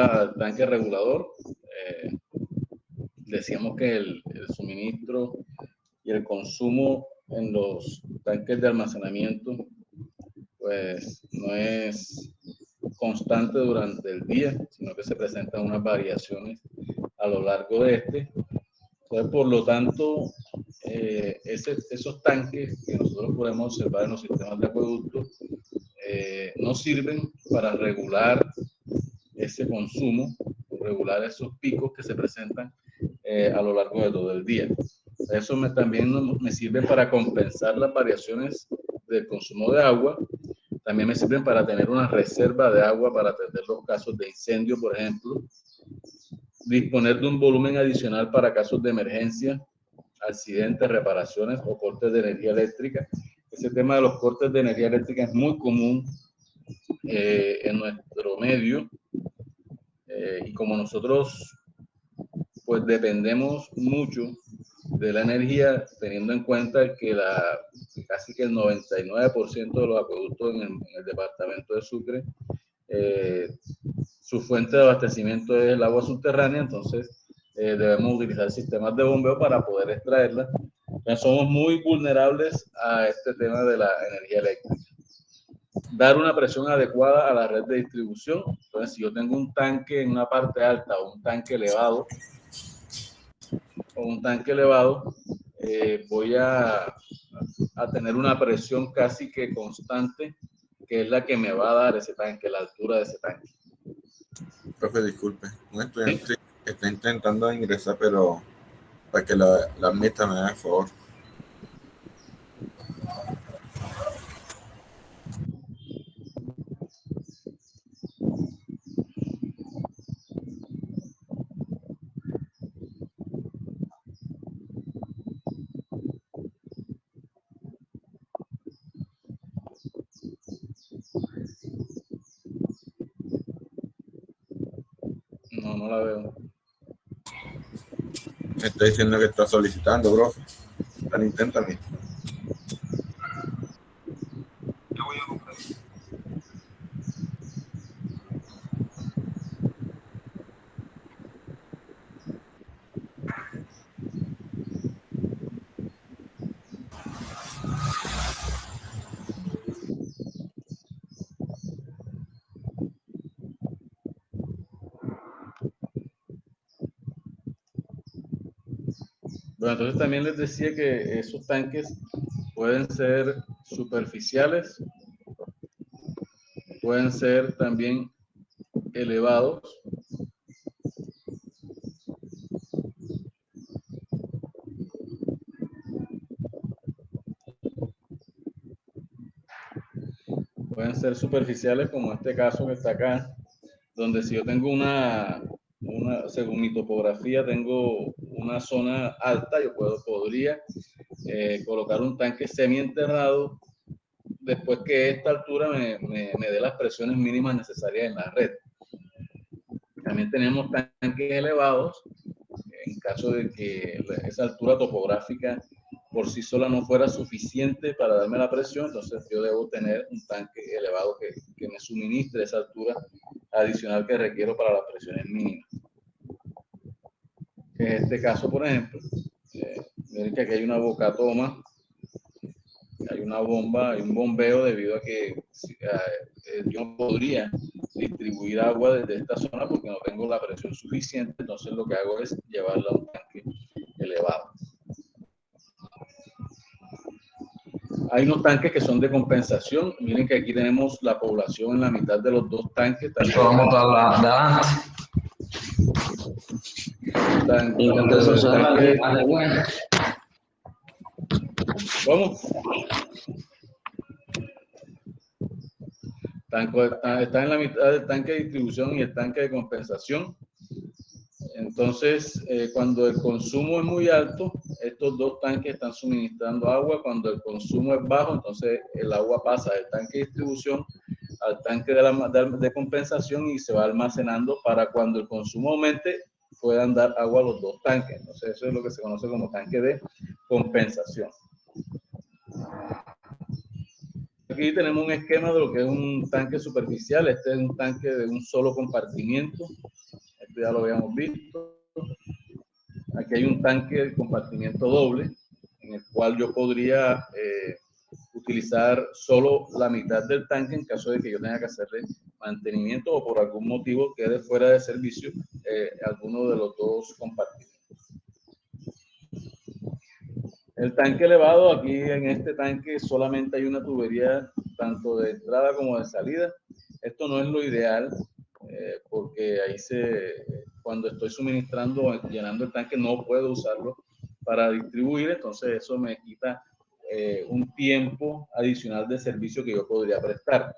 al tanque regulador. Decíamos que el suministro y el consumo en los tanques de almacenamiento pues no es constante durante el día, sino que se presentan unas variaciones a lo largo de este. Entonces, por lo tanto, esos tanques que nosotros podemos observar en los sistemas de acueducto no sirven para regular ese consumo, regular esos picos que se presentan a lo largo de todo el día. Eso también me sirve para compensar las variaciones del consumo de agua. También me sirven para tener una reserva de agua para atender los casos de incendio, por ejemplo. Disponer de un volumen adicional para casos de emergencia, accidentes, reparaciones o cortes de energía eléctrica. Ese tema de los cortes de energía eléctrica es muy común en nuestro medio. Y como nosotros pues dependemos mucho de la energía, teniendo en cuenta que casi que el 99% de los acueductos en el departamento de Sucre, su fuente de abastecimiento es el agua subterránea, entonces debemos utilizar sistemas de bombeo para poder extraerla. Entonces, somos muy vulnerables a este tema de la energía eléctrica. Dar una presión adecuada a la red de distribución. Entonces, si yo tengo un tanque en una parte alta o un tanque elevado, voy a tener una presión casi que constante, que es la que me va a dar ese tanque, la altura de ese tanque. Profe, disculpe, un estudiante está intentando ingresar, pero para que la admita me haga el favor. No la veo. Me está diciendo que está solicitando, profe. Dale, inténtame. Bueno, entonces también les decía que esos tanques pueden ser superficiales, pueden ser también elevados. Pueden ser superficiales, como este caso que está acá, donde si yo tengo según mi topografía, tengo una zona alta, yo podría colocar un tanque semienterrado después que esta altura me dé las presiones mínimas necesarias en la red. También tenemos tanques elevados, en caso de que esa altura topográfica por sí sola no fuera suficiente para darme la presión, entonces yo debo tener un tanque elevado que me suministre esa altura adicional que requiero para las presiones mínimas. En este caso, por ejemplo, miren que aquí hay una bocatoma, hay una bomba, hay un bombeo debido a que yo no podría distribuir agua desde esta zona porque no tengo la presión suficiente, entonces lo que hago es llevarla a un tanque elevado. Hay unos tanques que son de compensación. Miren que aquí tenemos la población en la mitad de los dos tanques. Vamos a ¿Cómo? Está en la mitad del tanque de distribución y el tanque de compensación. Entonces, cuando el consumo es muy alto, estos dos tanques están suministrando agua. Cuando el consumo es bajo, entonces el agua pasa del tanque de distribución al tanque de compensación y se va almacenando para cuando el consumo aumente, puedan dar agua a los dos tanques. Entonces, eso es lo que se conoce como tanque de compensación. aquí tenemos un esquema de lo que es un tanque superficial. Este es un tanque de un solo compartimiento. Este ya lo habíamos visto. Aquí hay un tanque de compartimiento doble, en el cual yo podría utilizar solo la mitad del tanque en caso de que yo tenga que hacerle mantenimiento o por algún motivo quede fuera de servicio alguno de los dos compartimentos. El tanque elevado, aquí en este tanque solamente hay una tubería tanto de entrada como de salida. Esto no es lo ideal porque ahí cuando estoy suministrando, llenando el tanque, no puedo usarlo para distribuir, entonces eso me quita un tiempo adicional de servicio que yo podría prestar.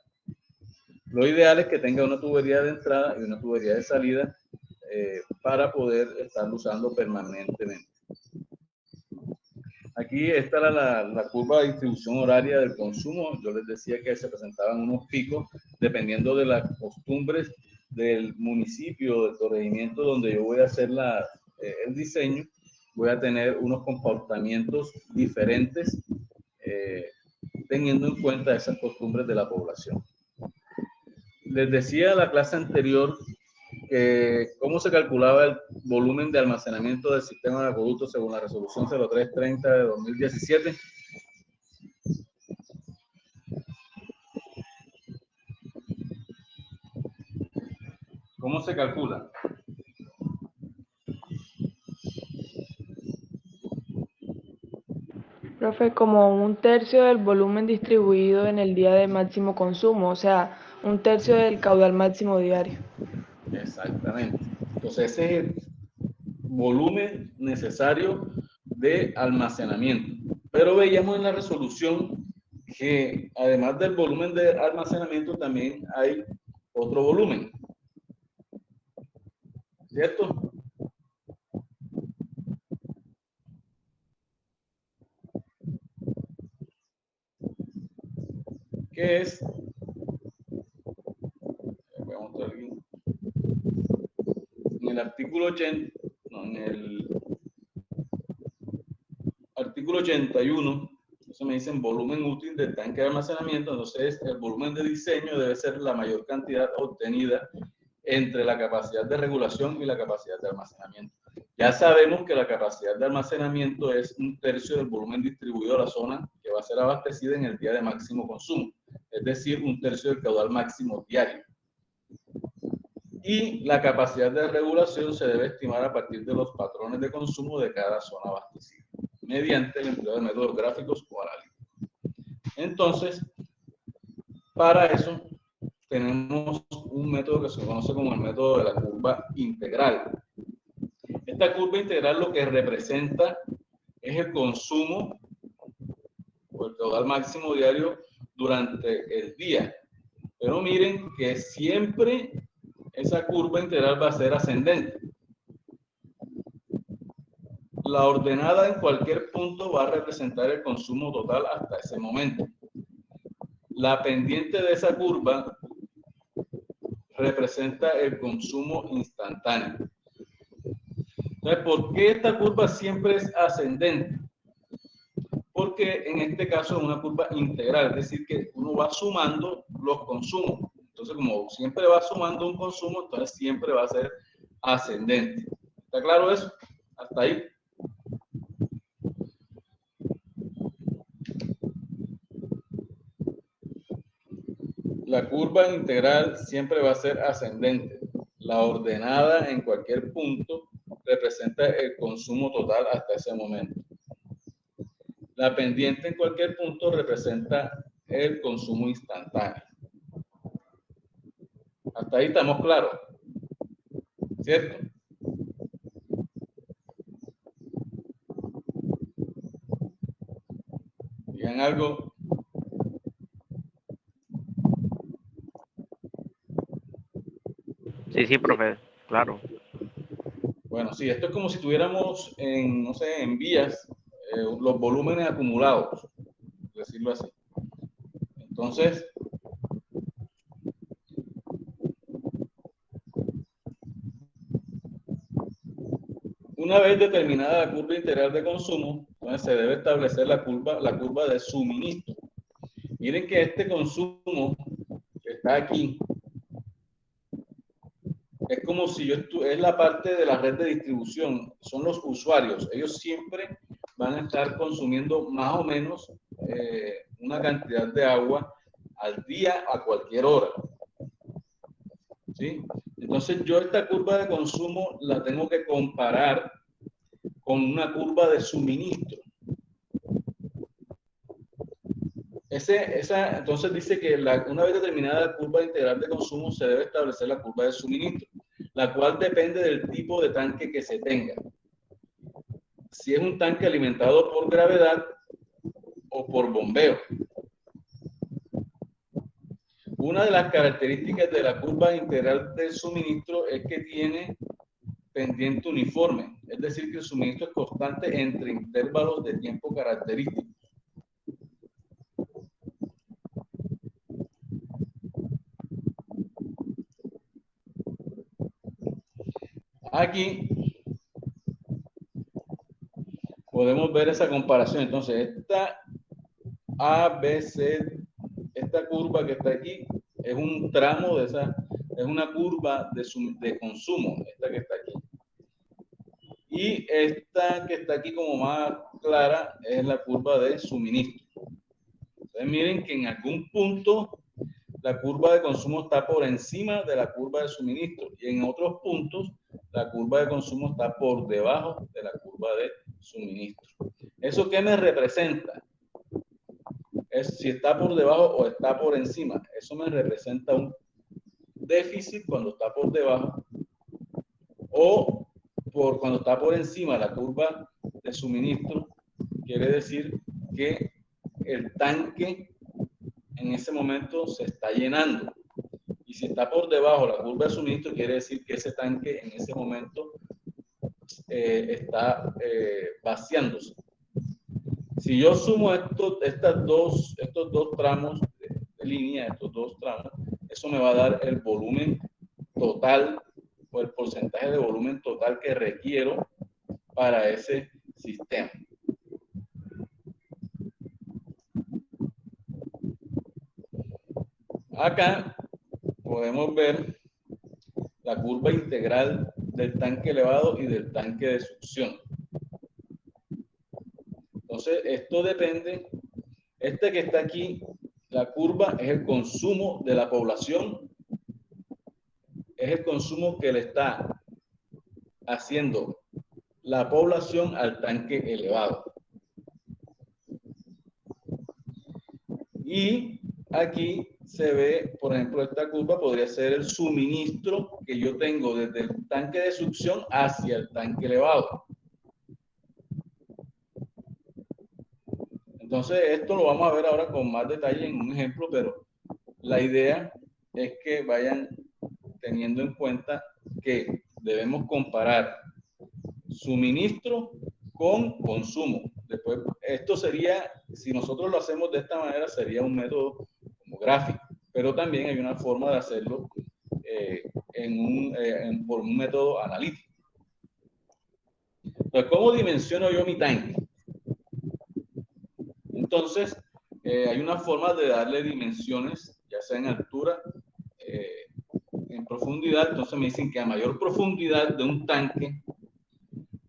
Lo ideal es que tenga una tubería de entrada y una tubería de salida para poder estarlo usando permanentemente. Aquí está la curva de distribución horaria del consumo. Yo les decía que se presentaban unos picos dependiendo de las costumbres del municipio, del corregimiento donde yo voy a hacer el diseño. Voy a tener unos comportamientos diferentes teniendo en cuenta esas costumbres de la población. Les decía en la clase anterior cómo se calculaba el volumen de almacenamiento del sistema de acueductos según la resolución 0330 de 2017. ¿Cómo se calcula? Profe, como un tercio del volumen distribuido en el día de máximo consumo, o sea, un tercio del caudal máximo diario. Exactamente. Entonces ese es el volumen necesario de almacenamiento. Pero veíamos en la resolución que además del volumen de almacenamiento también hay otro volumen. ¿Cierto? ¿Qué es? Voy a mostrar aquí. En el artículo 80, no, en el artículo 81, eso me dicen volumen útil del tanque de almacenamiento, entonces el volumen de diseño debe ser la mayor cantidad obtenida entre la capacidad de regulación y la capacidad de almacenamiento. Ya sabemos que la capacidad de almacenamiento es un tercio del volumen distribuido a la zona que va a ser abastecida en el día de máximo consumo, es decir, un tercio del caudal máximo diario. Y la capacidad de regulación se debe estimar a partir de los patrones de consumo de cada zona abastecida, mediante el empleo de métodos gráficos o análisis. Entonces, para eso tenemos un método que se conoce como el método de la curva integral. Esta curva integral lo que representa es el consumo o el caudal máximo diario durante el día. Pero miren que siempre esa curva integral va a ser ascendente. La ordenada en cualquier punto va a representar el consumo total hasta ese momento. La pendiente de esa curva representa el consumo instantáneo. Entonces, ¿por qué esta curva siempre es ascendente? Porque en este caso es una curva integral, es decir, que uno va sumando los consumos. Entonces, como siempre va sumando un consumo, entonces siempre va a ser ascendente. ¿Está claro eso? Hasta ahí. La curva integral siempre va a ser ascendente. La ordenada en cualquier punto representa el consumo total hasta ese momento. La pendiente en cualquier punto representa el consumo instantáneo. Hasta ahí estamos claros, ¿cierto? Digan algo. Sí, profe, claro. Bueno, sí, esto es como si tuviéramos en, no sé, en vías los volúmenes acumulados, decirlo así. Entonces, una vez determinada la curva integral de consumo, entonces se debe establecer la curva de suministro. Miren que este consumo que está aquí es como si yo es la parte de la red de distribución, son los usuarios. Ellos siempre van a estar consumiendo más o menos una cantidad de agua al día a cualquier hora. ¿Sí? Entonces yo esta curva de consumo la tengo que comparar con una curva de suministro. Entonces dice que una vez determinada la curva integral de consumo, se debe establecer la curva de suministro, la cual depende del tipo de tanque que se tenga. Si es un tanque alimentado por gravedad o por bombeo. Una de las características de la curva integral de suministro es que tiene pendiente uniforme, es decir, que el suministro es constante entre intervalos de tiempo característicos. Aquí podemos ver esa comparación. Entonces, esta esta curva que está aquí es un tramo de esa, es una curva de consumo, esta que está aquí. Y esta que está aquí como más clara es la curva de suministro. Entonces, miren que en algún punto la curva de consumo está por encima de la curva de suministro y en otros puntos la curva de consumo está por debajo de la curva de suministro. ¿Eso qué me representa? Es si está por debajo o está por encima. Eso me representa un déficit cuando está por debajo o cuando está por encima la curva de suministro. Quiere decir que el tanque en ese momento se está llenando. Y si está por debajo la curva de suministro, quiere decir que ese tanque en ese momento está vaciándose. Si yo sumo estos dos tramos de línea, estos dos tramos, eso me va a dar el volumen total o el porcentaje de volumen total que requiero para ese sistema. Acá podemos ver la curva integral del tanque elevado y del tanque de succión. Entonces, esto depende, este que está aquí, la curva es el consumo de la población, es el consumo que le está haciendo la población al tanque elevado. Y aquí se ve, por ejemplo, esta curva podría ser el suministro que yo tengo desde el tanque de succión hacia el tanque elevado. Entonces, esto lo vamos a ver ahora con más detalle en un ejemplo, pero la idea es que vayan teniendo en cuenta que debemos comparar suministro con consumo. Después, esto sería, si nosotros lo hacemos de esta manera, sería un método como gráfico, pero también hay una forma de hacerlo por un método analítico. Entonces, ¿cómo dimensiono yo mi tanque? Entonces, hay una forma de darle dimensiones, ya sea en altura, en profundidad. Entonces me dicen que a mayor profundidad de un tanque,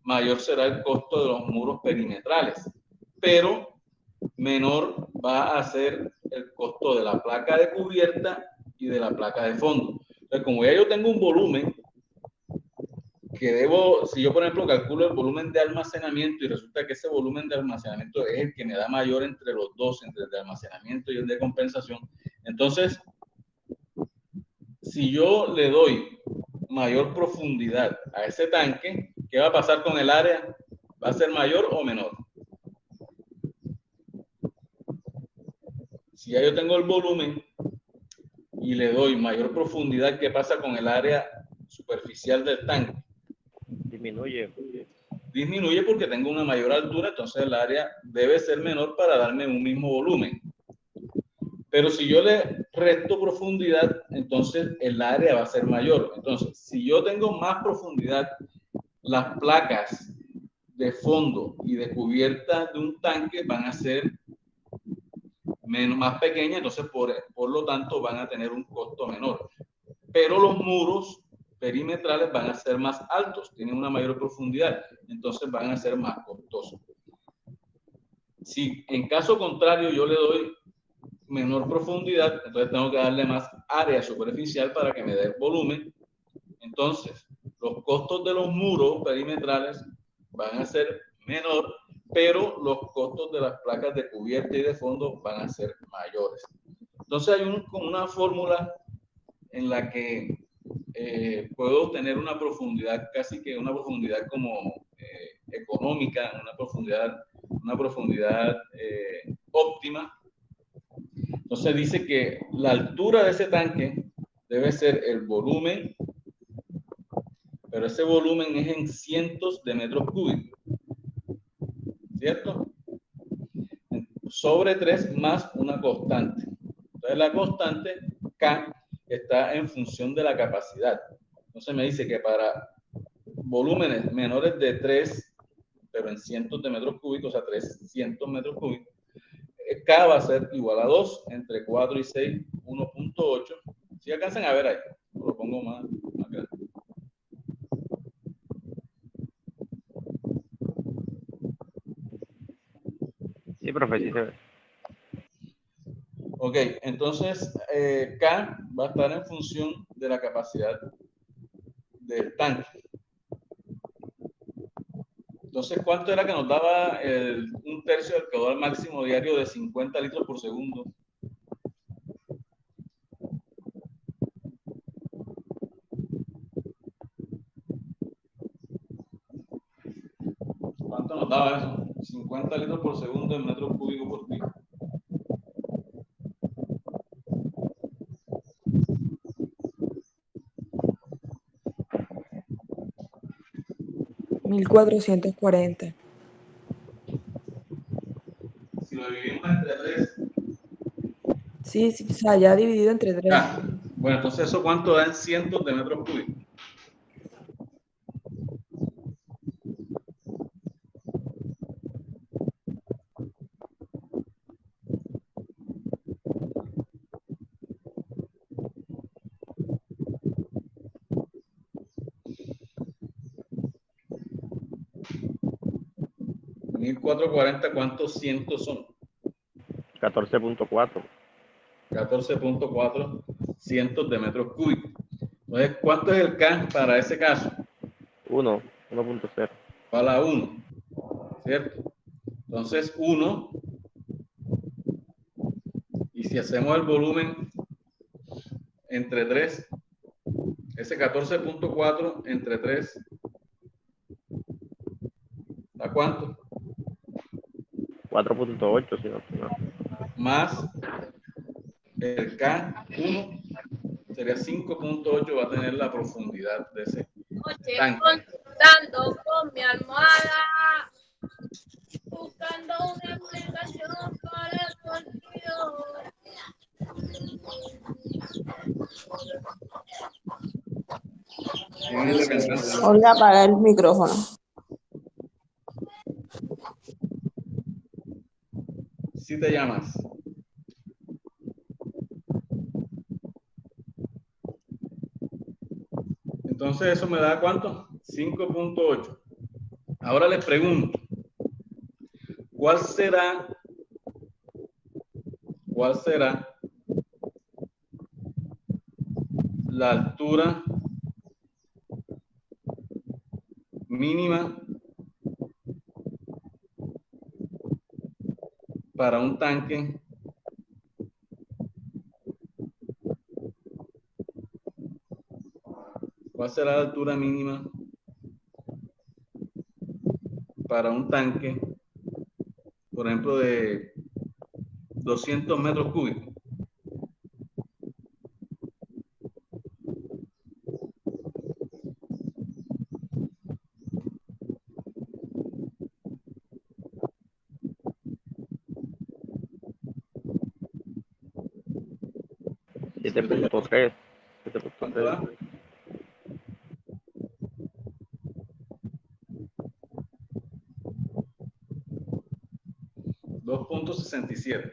mayor será el costo de los muros perimetrales, pero menor va a ser el costo de la placa de cubierta y de la placa de fondo. Entonces, como ya yo tengo un volumen que debo, si yo por ejemplo calculo el volumen de almacenamiento y resulta que ese volumen de almacenamiento es el que me da mayor entre los dos, entre el de almacenamiento y el de compensación, entonces si yo le doy mayor profundidad a ese tanque, ¿qué va a pasar con el área? ¿Va a ser mayor o menor? Si ya yo tengo el volumen y le doy mayor profundidad, ¿qué pasa con el área superficial del tanque? Disminuye. Disminuye porque tengo una mayor altura, entonces el área debe ser menor para darme un mismo volumen. Pero si yo le resto profundidad, entonces el área va a ser mayor. Entonces, si yo tengo más profundidad, las placas de fondo y de cubierta de un tanque van a ser más pequeña, entonces por lo tanto van a tener un costo menor. Pero los muros perimetrales van a ser más altos, tienen una mayor profundidad, entonces van a ser más costosos. Si en caso contrario yo le doy menor profundidad, entonces tengo que darle más área superficial para que me dé volumen. Entonces, los costos de los muros perimetrales van a ser menor, pero los costos de las placas de cubierta y de fondo van a ser mayores. Entonces hay una fórmula en la que puedo obtener una profundidad, casi que una profundidad como económica, una profundidad óptima. Entonces dice que la altura de ese tanque debe ser el volumen, pero ese volumen es en cientos de metros cúbicos, ¿cierto? Sobre 3 más una constante. Entonces la constante K está en función de la capacidad. Entonces me dice que para volúmenes menores de 3, pero en cientos de metros cúbicos, o sea, 300 metros cúbicos, K va a ser igual a 2, entre 4 y 6, 1.8. Si alcanzan a ver ahí, lo pongo más grande. Sí, profe, sí se ve. Ok, entonces K va a estar en función de la capacidad del tanque. Entonces, ¿cuánto era que nos daba un tercio del caudal máximo diario de 50 litros por segundo? ¿Cuánto nos daba eso? 50 litros por segundo en metros cúbicos por día. $1,440. Si lo dividimos entre 3. Sí, sí, o sea, ya dividido entre 3. Bueno, entonces eso cuánto da en cientos de metros cúbicos. $1,440, ¿cuántos cientos son? 14.4. 14.4 cientos de metros cúbicos. Entonces, ¿cuánto es el K para ese caso? 1.0. Igual a 1, ¿cierto? Entonces, 1, y si hacemos el volumen entre 3, ese 14.4 entre 3, ¿da cuánto? 4.8, si no. Más el K1 sería 5.8, va a tener la profundidad de ese tanque. Contando con mi almohada, buscando una explicación para el olvido. ¿Quién es el representante? Olga, apaga el micrófono. Si te llamas. Entonces, ¿eso me da cuánto? 5.8. Ahora les pregunto, ¿cuál será la altura mínima para un tanque ¿Cuál será la altura mínima para un tanque, por ejemplo, de 200 metros cúbicos? ¿7.3? 7.3. ¿Cuánto da? 2.67.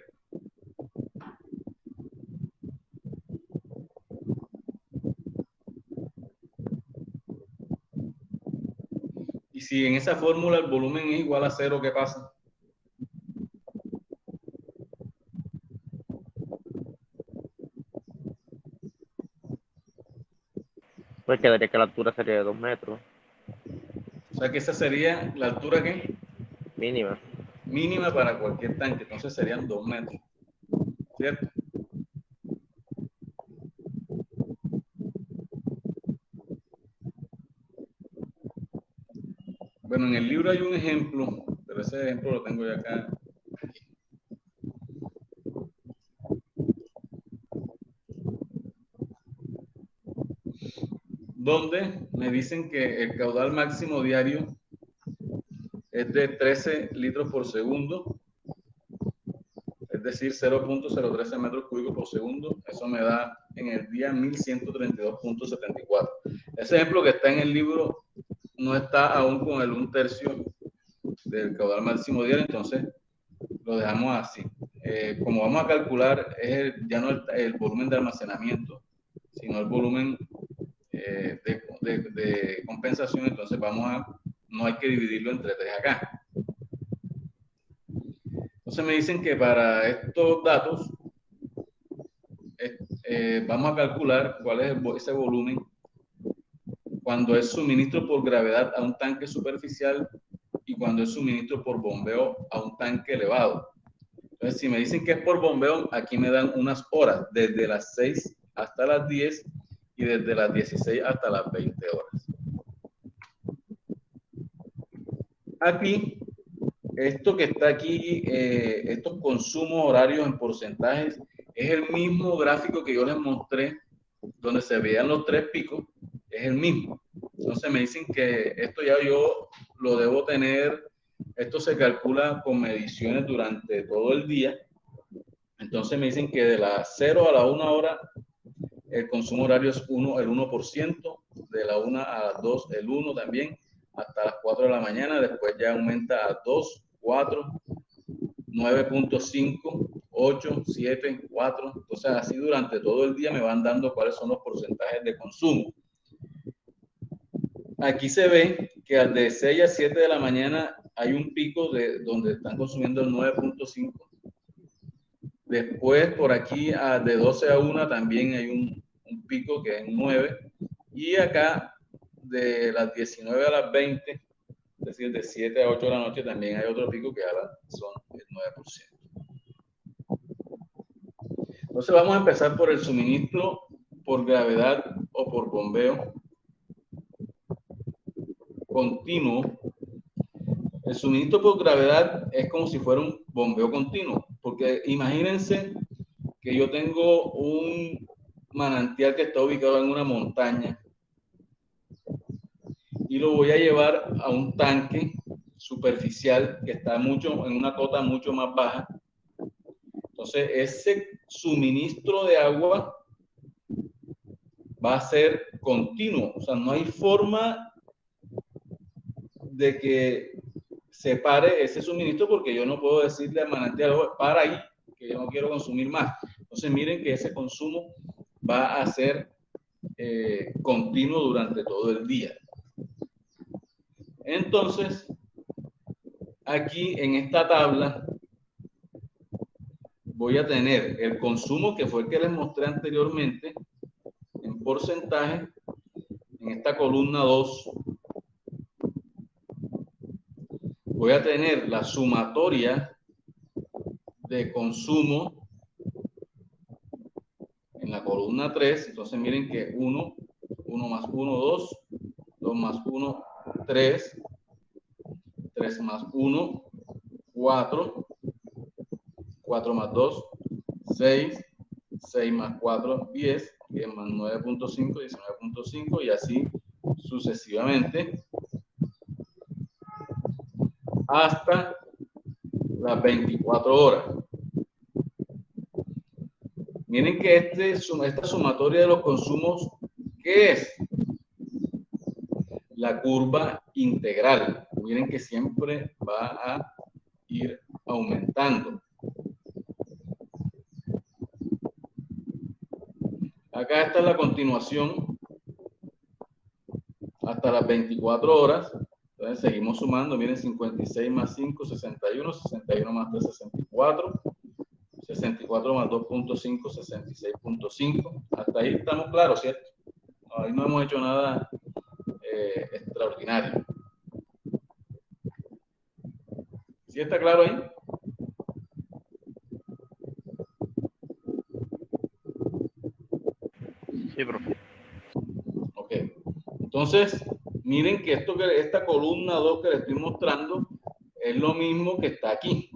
Y si en esa fórmula el volumen es igual a 0, ¿qué pasa? Pues quedaría que la altura sería de 2 metros, O sea que esa sería la altura que mínima. mínima para cualquier tanque. Entonces serían 2 metros. ¿Cierto? Bueno, en el libro hay un ejemplo, pero ese ejemplo lo tengo ya acá. Donde me dicen que el caudal máximo diario es de 13 litros por segundo, es decir, 0.013 metros cúbicos por segundo. Eso me da en el día 1132.74. Ese ejemplo que está en el libro no está aún con el 1/3 del caudal máximo diario, entonces lo dejamos así. Como vamos a calcular, ya no el volumen de almacenamiento, sino el volumen de compensación, entonces no hay que dividirlo entre 3 acá. Entonces me dicen que para estos datos vamos a calcular cuál es ese volumen cuando es suministro por gravedad a un tanque superficial y cuando es suministro por bombeo a un tanque elevado. Entonces, si me dicen que es por bombeo, aquí me dan unas horas, desde las 6 hasta las 10 y desde las 16 hasta las 20 horas. Aquí, esto que está aquí, estos consumos horarios en porcentajes, es el mismo gráfico que yo les mostré, donde se veían los 3 picos, es el mismo. Entonces me dicen que esto ya yo lo debo tener, esto se calcula con mediciones durante todo el día. Entonces me dicen que de las 0 a la 1 hora el consumo horario es el 1%, de la 1 a las 2 el 1 también, hasta las 4 de la mañana, después ya aumenta a 2, 4, 9.5, 8, 7, 4, entonces así durante todo el día me van dando cuáles son los porcentajes de consumo. Aquí se ve que de 6 a 7 de la mañana hay un pico donde están consumiendo el 9.5. Después por aquí de 12 a 1 también hay un pico que es 9. Y acá de las 19 a las 20, es decir, de 7 a 8 de la noche también hay otro pico que ahora son el 9%. Entonces vamos a empezar por el suministro por gravedad o por bombeo continuo. El suministro por gravedad es como si fuera un bombeo continuo, porque imagínense que yo tengo un manantial que está ubicado en una montaña y lo voy a llevar a un tanque superficial que está en una cota mucho más baja. Entonces, ese suministro de agua va a ser continuo, o sea, no hay forma de que se pare ese suministro porque yo no puedo decirle al manantial, para ahí, que yo no quiero consumir más. Entonces, miren que ese consumo va a ser continuo durante todo el día. Entonces, aquí en esta tabla voy a tener el consumo que fue el que les mostré anteriormente en porcentaje en esta columna 2. Voy a tener la sumatoria de consumo en la columna 3. Entonces miren que 1 más 1, 2, 2 más 1, 3, 3 más 1, 4, 4 más 2, 6, 6 más 4, 10, 10 más 9.5, 19.5 y así sucesivamente hasta las 24 horas. Miren que esta sumatoria de los consumos, ¿qué es? La curva integral. Miren que siempre va a ir aumentando. Acá está la continuación hasta las 24 horas Entonces seguimos sumando, miren, 56 más 5, 61, 61 más 3, 64, 64 más 2.5, 66.5. Hasta ahí estamos claros, ¿cierto? Ahí no hemos hecho nada extraordinario. ¿Sí está claro ahí? Sí, profe. Ok. Entonces, miren que esta columna 2 que les estoy mostrando es lo mismo que está aquí.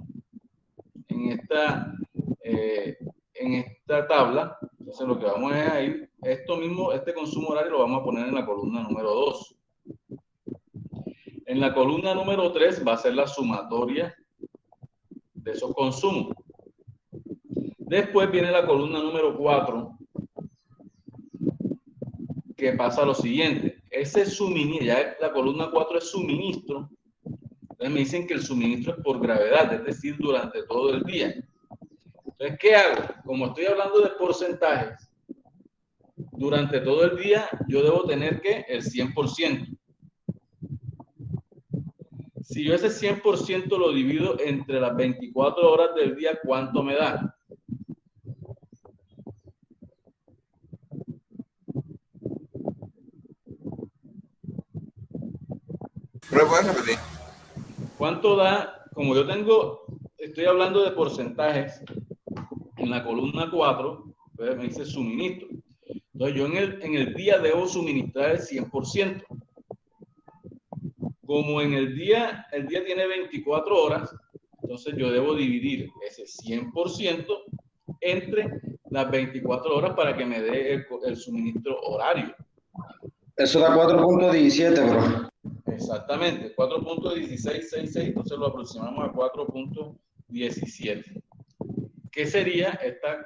En esta tabla. Entonces, lo que vamos a ir, esto mismo, este consumo horario lo vamos a poner en la columna número 2. En la columna número 3 va a ser la sumatoria de esos consumos. Después viene la columna número 4, que pasa lo siguiente. Ese suministro, ya la columna 4 es suministro. Entonces me dicen que el suministro es por gravedad, es decir, durante todo el día. Entonces, ¿qué hago? Como estoy hablando de porcentajes, durante todo el día yo debo tener que el 100%. Si yo ese 100% lo divido entre las 24 horas del día, ¿cuánto me da? ¿Pero puedes repetir? ¿Cuánto da? Como yo estoy hablando de porcentajes en la columna 4, entonces me dice suministro. Entonces yo en el día debo suministrar el 100%. Como en el día tiene 24 horas, entonces yo debo dividir ese 100% entre las 24 horas para que me dé el suministro horario. Eso da 4.17, bro. Exactamente, 4.1666, entonces lo aproximamos a 4.17. ¿Qué sería esta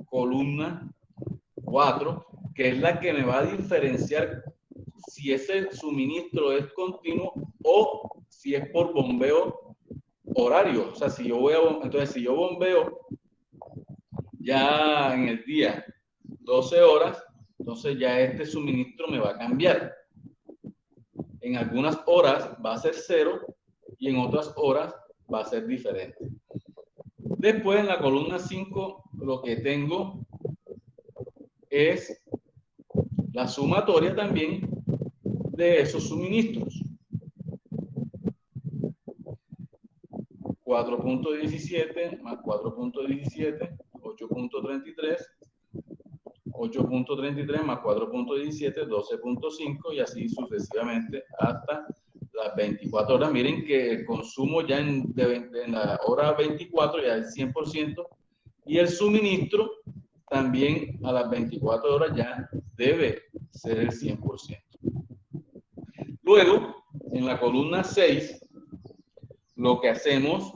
columna 4? Que es la que me va a diferenciar si ese suministro es continuo o si es por bombeo horario. O sea, si yo bombeo ya en el día 12 horas, entonces ya este suministro me va a cambiar. En algunas horas va a ser 0 y en otras horas va a ser diferente. Después en la columna 5 lo que tengo es la sumatoria también de esos suministros. 4.17 más 4.17, 8.33, 8.33 más 4.17, 12.5 y así sucesivamente hasta las 24 horas. Miren que el consumo ya en la hora 24 ya es 100% y el suministro también a las 24 horas ya debe ser el 100%. Luego, en la columna 6, lo que hacemos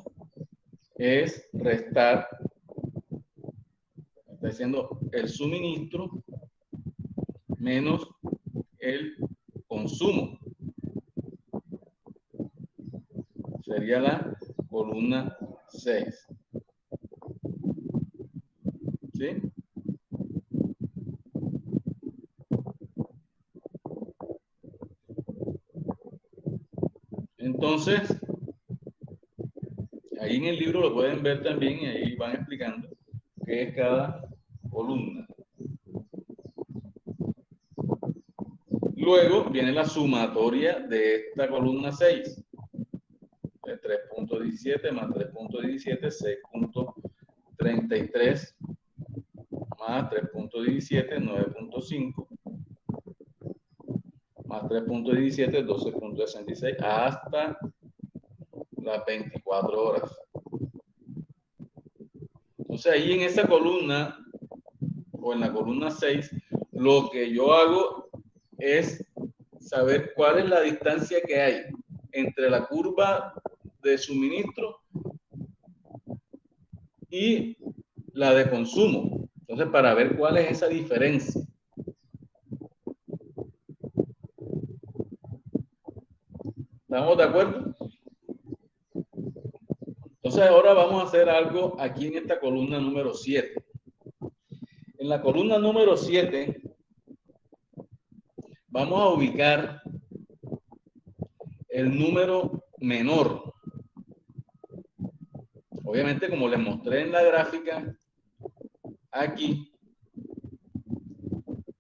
es restar, está diciendo el suministro menos el consumo. Sería la columna 6. ¿Sí? Entonces, ahí en el libro lo pueden ver también y ahí van explicando qué es cada columna. Luego viene la sumatoria de esta columna 6. 3.17 más 3.17, 6.33 más 3.17, 9.5 más 3.17, 12.66 hasta las 24 horas. Entonces ahí en esa columna o en la columna 6 lo que yo hago es saber cuál es la distancia que hay entre la curva de suministro y la de consumo. Entonces, para ver cuál es esa diferencia. ¿Estamos de acuerdo? Entonces, ahora vamos a hacer algo aquí en esta columna número 7. En la columna número 7 vamos a ubicar el número menor. Obviamente, como les mostré en la gráfica, aquí,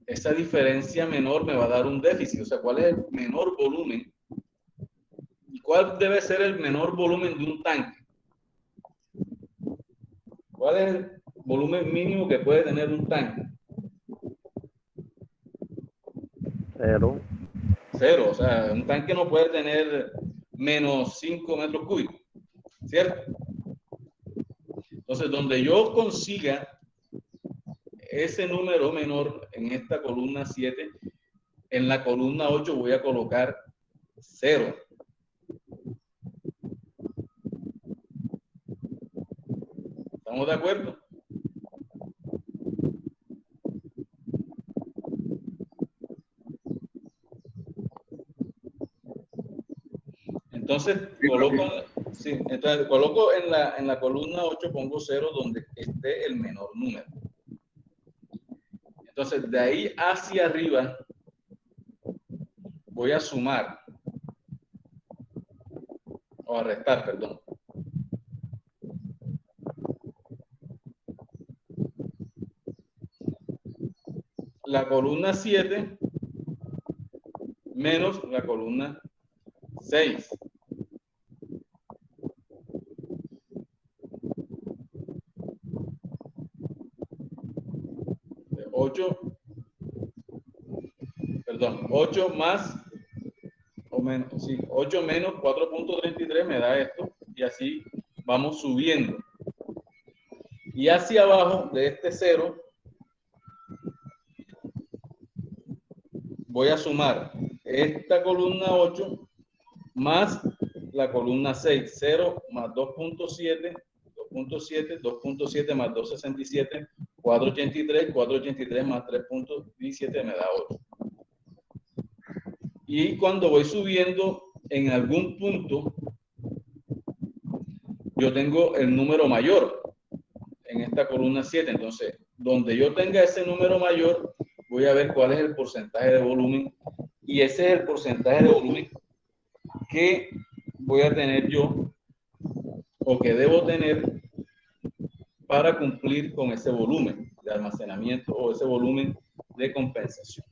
esa diferencia menor me va a dar un déficit. O sea, ¿cuál es el menor volumen? ¿Y cuál debe ser el menor volumen de un tanque? ¿Cuál es el volumen mínimo que puede tener un tanque? 0. Cero. O sea, un tanque no puede tener menos 5 metros cúbicos, ¿cierto? Entonces, donde yo consiga ese número menor en esta columna 7, en la columna 8 voy a colocar 0. ¿Estamos de acuerdo? Entonces, coloco en la columna 8, pongo 0 donde esté el menor número. Entonces, de ahí hacia arriba, voy a sumar, o a restar, perdón. La columna 7 menos la columna 6. 8, perdón, 8 más, o menos, sí, 8 menos 4.33 me da esto, y así vamos subiendo. Y hacia abajo de este 0, voy a sumar esta columna 8 más la columna 6, 0 más 2.7, 2.7, 2.7 más 2.67, 4.83, 4.83 más 3.17 me da 8. Y cuando voy subiendo, en algún punto, yo tengo el número mayor en esta columna 7. Entonces, donde yo tenga ese número mayor, voy a ver cuál es el porcentaje de volumen. Y ese es el porcentaje de volumen que voy a tener yo, o que debo tener, para cumplir con ese volumen de almacenamiento o ese volumen de compensación.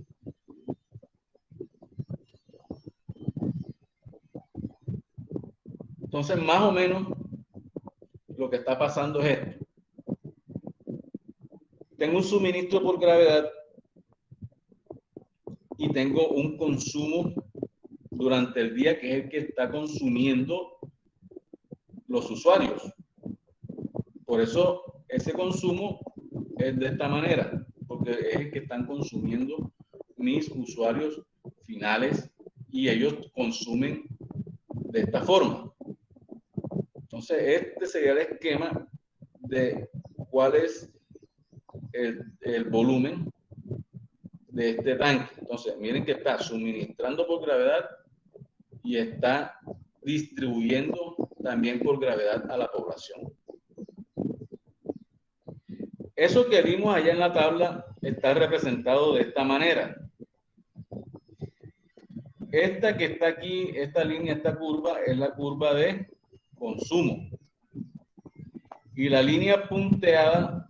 Entonces, más o menos, lo que está pasando es esto. Tengo un suministro por gravedad y tengo un consumo durante el día, que es el que está consumiendo los usuarios. Por eso ese consumo es de esta manera, porque es el que están consumiendo mis usuarios finales y ellos consumen de esta forma. Entonces, este sería el esquema de cuál es el volumen de este tanque. Entonces, miren que está suministrando por gravedad y está distribuyendo también por gravedad a la población. Eso que vimos allá en la tabla está representado de esta manera. Esta que está aquí, esta línea, esta curva, es la curva de consumo. Y la línea punteada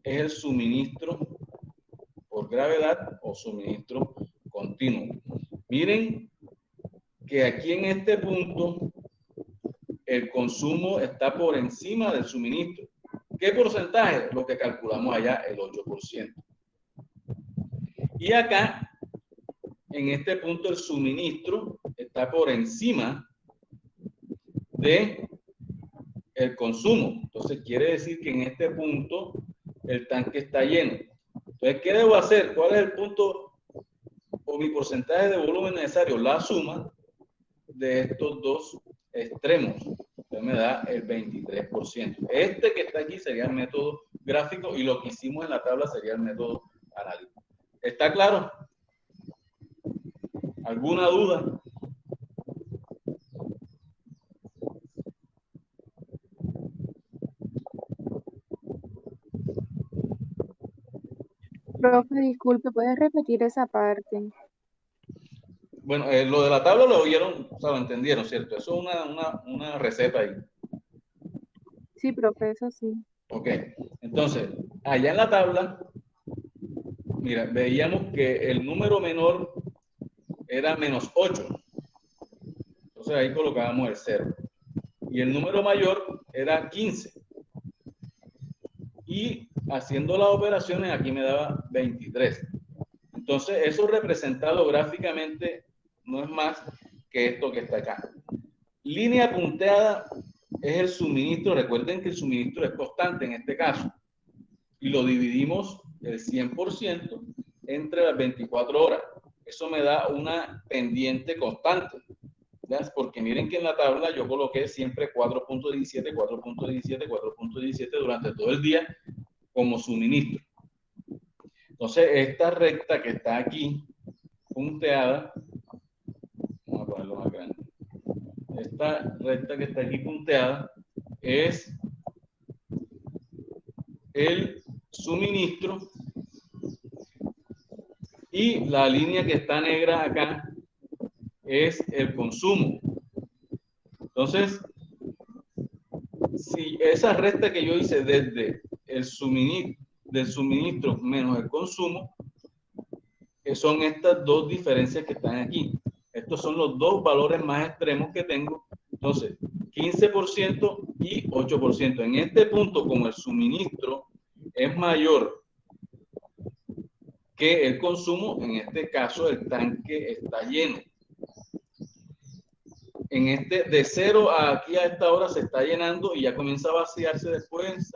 es el suministro por gravedad o suministro continuo. Miren que aquí en este punto el consumo está por encima del suministro. ¿Qué porcentaje? Lo que calculamos allá, el 8%. Y acá, en este punto, el suministro está por encima de el consumo. Entonces, quiere decir que en este punto el tanque está lleno. Entonces, ¿qué debo hacer? ¿Cuál es el punto o mi porcentaje de volumen necesario? La suma de estos dos extremos. Entonces me da el 23%. Este que está aquí sería el método gráfico y lo que hicimos en la tabla sería el método analítico. ¿Está claro? ¿Alguna duda? Profe, disculpe, ¿puedes repetir esa parte? Bueno, lo de la tabla lo oyeron, o sea, lo entendieron, ¿cierto? Eso es una receta ahí. Sí, profe, eso sí. Ok, entonces, allá en la tabla, mira, veíamos que el número menor era -8. Entonces ahí colocábamos el 0. Y el número mayor era 15. Y haciendo las operaciones aquí me daba 23. Entonces eso representado gráficamente no es más que esto que está acá. Línea punteada es el suministro. Recuerden que el suministro es constante en este caso. Y lo dividimos el 100% entre las 24 horas. Eso me da una pendiente constante. ¿Ya? Porque miren que en la tabla yo coloqué siempre 4.17, 4.17, 4.17 durante todo el día como suministro. Entonces, esta recta que está aquí punteada, vamos a ponerlo más grande. Esta recta que está aquí punteada es el suministro y la línea que está negra acá es el consumo. Entonces, si esa recta que yo hice desde el suministro menos el consumo, son estas dos diferencias que están aquí. Estos son los dos valores más extremos que tengo. Entonces, 15% y 8%. En este punto, como el suministro es mayor que el consumo, en este caso el tanque está lleno. En este, de 0 a aquí a esta hora se está llenando y ya comienza a vaciarse después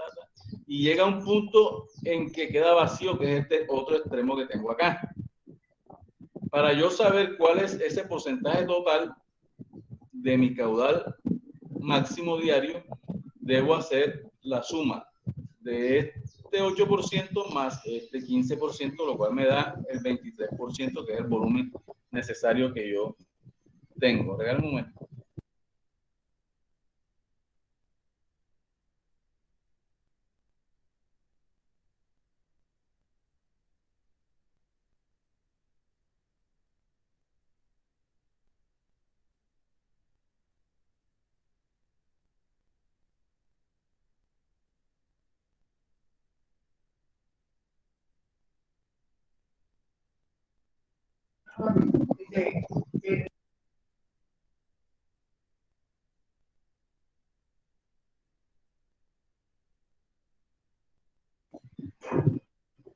y llega a un punto en que queda vacío, que es este otro extremo que tengo acá. Para yo saber cuál es ese porcentaje total de mi caudal máximo diario, debo hacer la suma de este 8% más este 15%, lo cual me da el 23%, que es el volumen necesario que yo tengo. Regálame un momento.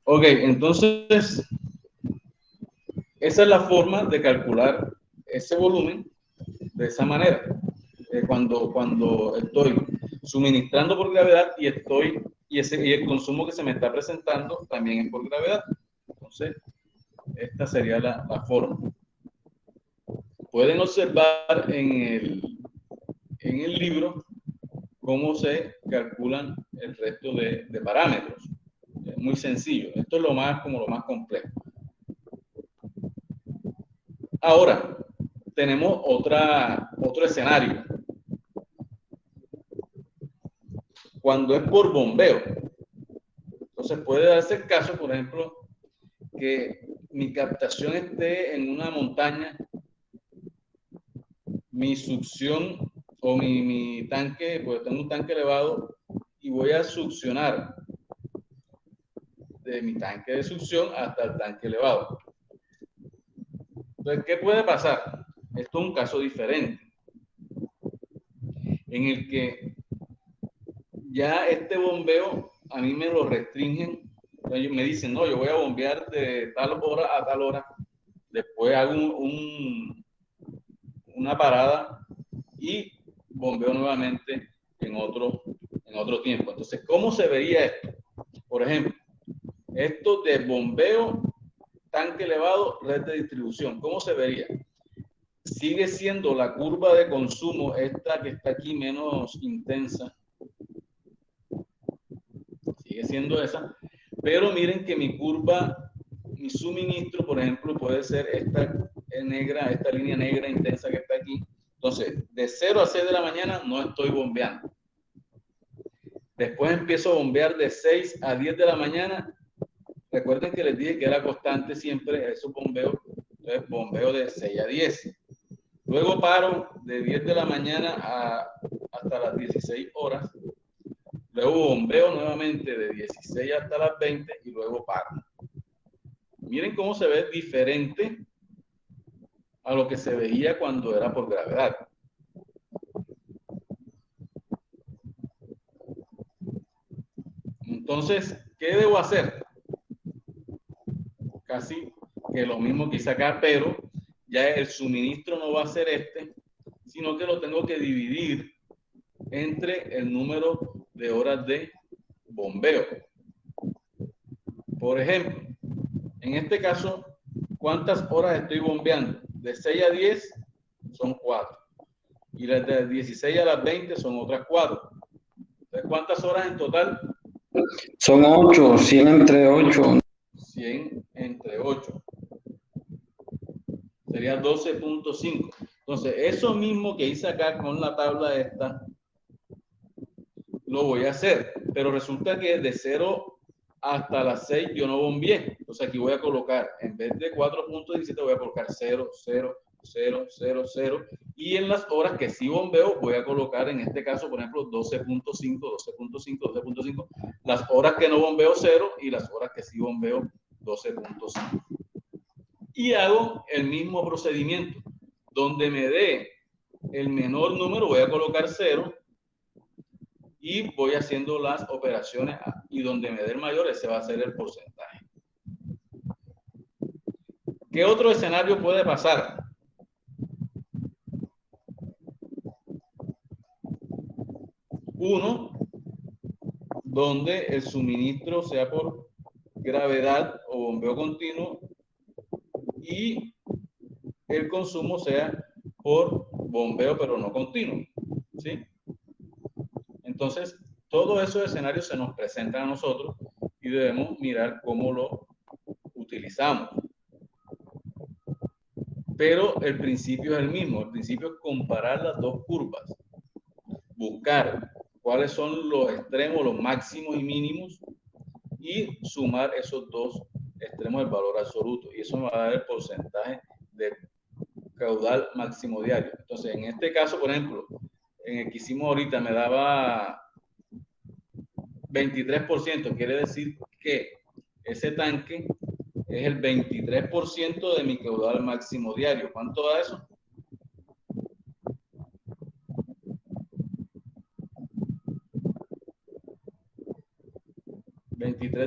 Ok, entonces esa es la forma de calcular ese volumen de esa manera. Cuando estoy suministrando por gravedad y el consumo que se me está presentando también es por gravedad. Entonces, esta sería la forma. Pueden observar en el libro cómo se calculan el resto de parámetros. Es muy sencillo. Esto es lo más complejo. Ahora, tenemos otro escenario. Cuando es por bombeo. Entonces puede darse el caso, por ejemplo, que mi captación esté en una montaña, mi succión o mi tanque, pues tengo un tanque elevado y voy a succionar de mi tanque de succión hasta el tanque elevado. Entonces, ¿qué puede pasar? Esto es un caso diferente, en el que ya este bombeo a mí me lo restringen. Ellos me dicen, no, yo voy a bombear de tal hora a tal hora. Después hago una parada y bombeo nuevamente en otro tiempo. Entonces, ¿cómo se vería esto? Por ejemplo, esto de bombeo, tanque elevado, red de distribución. ¿Cómo se vería? Sigue siendo la curva de consumo esta que está aquí menos intensa. Sigue siendo esa. Pero miren que mi curva, mi suministro, por ejemplo, puede ser esta negra, esta línea negra intensa que está aquí. Entonces, de 0 a 6 de la mañana no estoy bombeando. Después empiezo a bombear de 6 a 10 de la mañana. Recuerden que les dije que era constante siempre esos bombeos. Entonces, bombeo de 6 a 10. Luego paro de 10 de la mañana hasta las 16 horas. Luego bombeo nuevamente de 16 hasta las 20 y luego paro. Miren cómo se ve diferente a lo que se veía cuando era por gravedad. Entonces, ¿qué debo hacer? Casi que lo mismo que hice acá, pero ya el suministro no va a ser este, sino que lo tengo que dividir entre el número de horas de bombeo. Por ejemplo, en este caso, ¿cuántas horas estoy bombeando? De 6 a 10 son 4. Y las de 16 a las 20 son otras 4. Entonces, ¿cuántas horas en total? Son 8, 100 entre 8. 100 entre 8. Sería 12.5. Entonces, eso mismo que hice acá con la tabla esta, lo voy a hacer. Pero resulta que de 0 hasta las 6 yo no bombeé. Entonces, aquí voy a colocar, en vez de 4.17, voy a colocar 0, 0, 0, 0, 0. Y en las horas que sí bombeo, voy a colocar, en este caso, por ejemplo, 12.5, 12.5, 12.5. Las horas que no bombeo, 0. Y las horas que sí bombeo, 12.5. Y hago el mismo procedimiento. Donde me dé el menor número, voy a colocar 0. Y voy haciendo las operaciones. Y donde me dé el mayor, ese va a ser el porcentaje. ¿Qué otro escenario puede pasar? Uno, donde el suministro sea por gravedad o bombeo continuo y el consumo sea por bombeo pero no continuo, ¿sí? Entonces, todos esos escenarios se nos presentan a nosotros y debemos mirar cómo lo utilizamos. Pero el principio es el mismo. El principio es comparar las dos curvas. Buscar cuáles son los extremos, los máximos y mínimos y sumar esos dos extremos del valor absoluto. Y eso me va a dar el porcentaje de caudal máximo diario. Entonces, en este caso, por ejemplo, en el que hicimos ahorita me daba 23%. Quiere decir que ese tanque es el 23% de mi caudal máximo diario. ¿Cuánto da eso?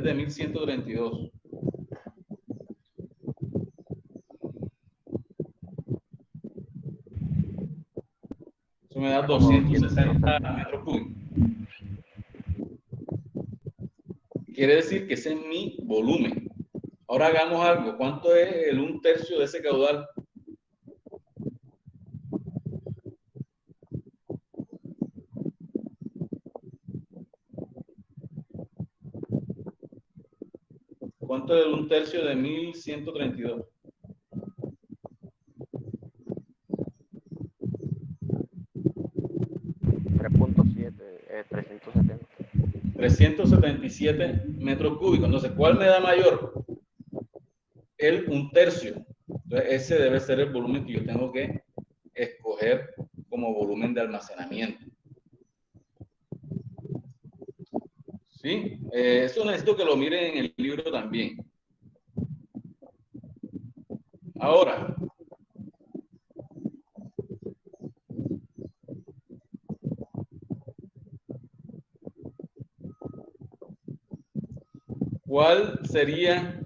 de 1132. Eso me da 260 metros cúbicos. Quiere decir que ese es mi volumen. Ahora hagamos algo. ¿Cuánto es el 1/3 de ese caudal? ¿Cuánto es el 1/3 de 1132? 370. 377 metros cúbicos. Entonces, ¿cuál me da mayor? El 1/3. Entonces, ese debe ser el volumen que yo tengo que escoger como volumen de almacenamiento. ¿Sí? Eso necesito que lo miren en el libro también. Ahora, ¿cuál sería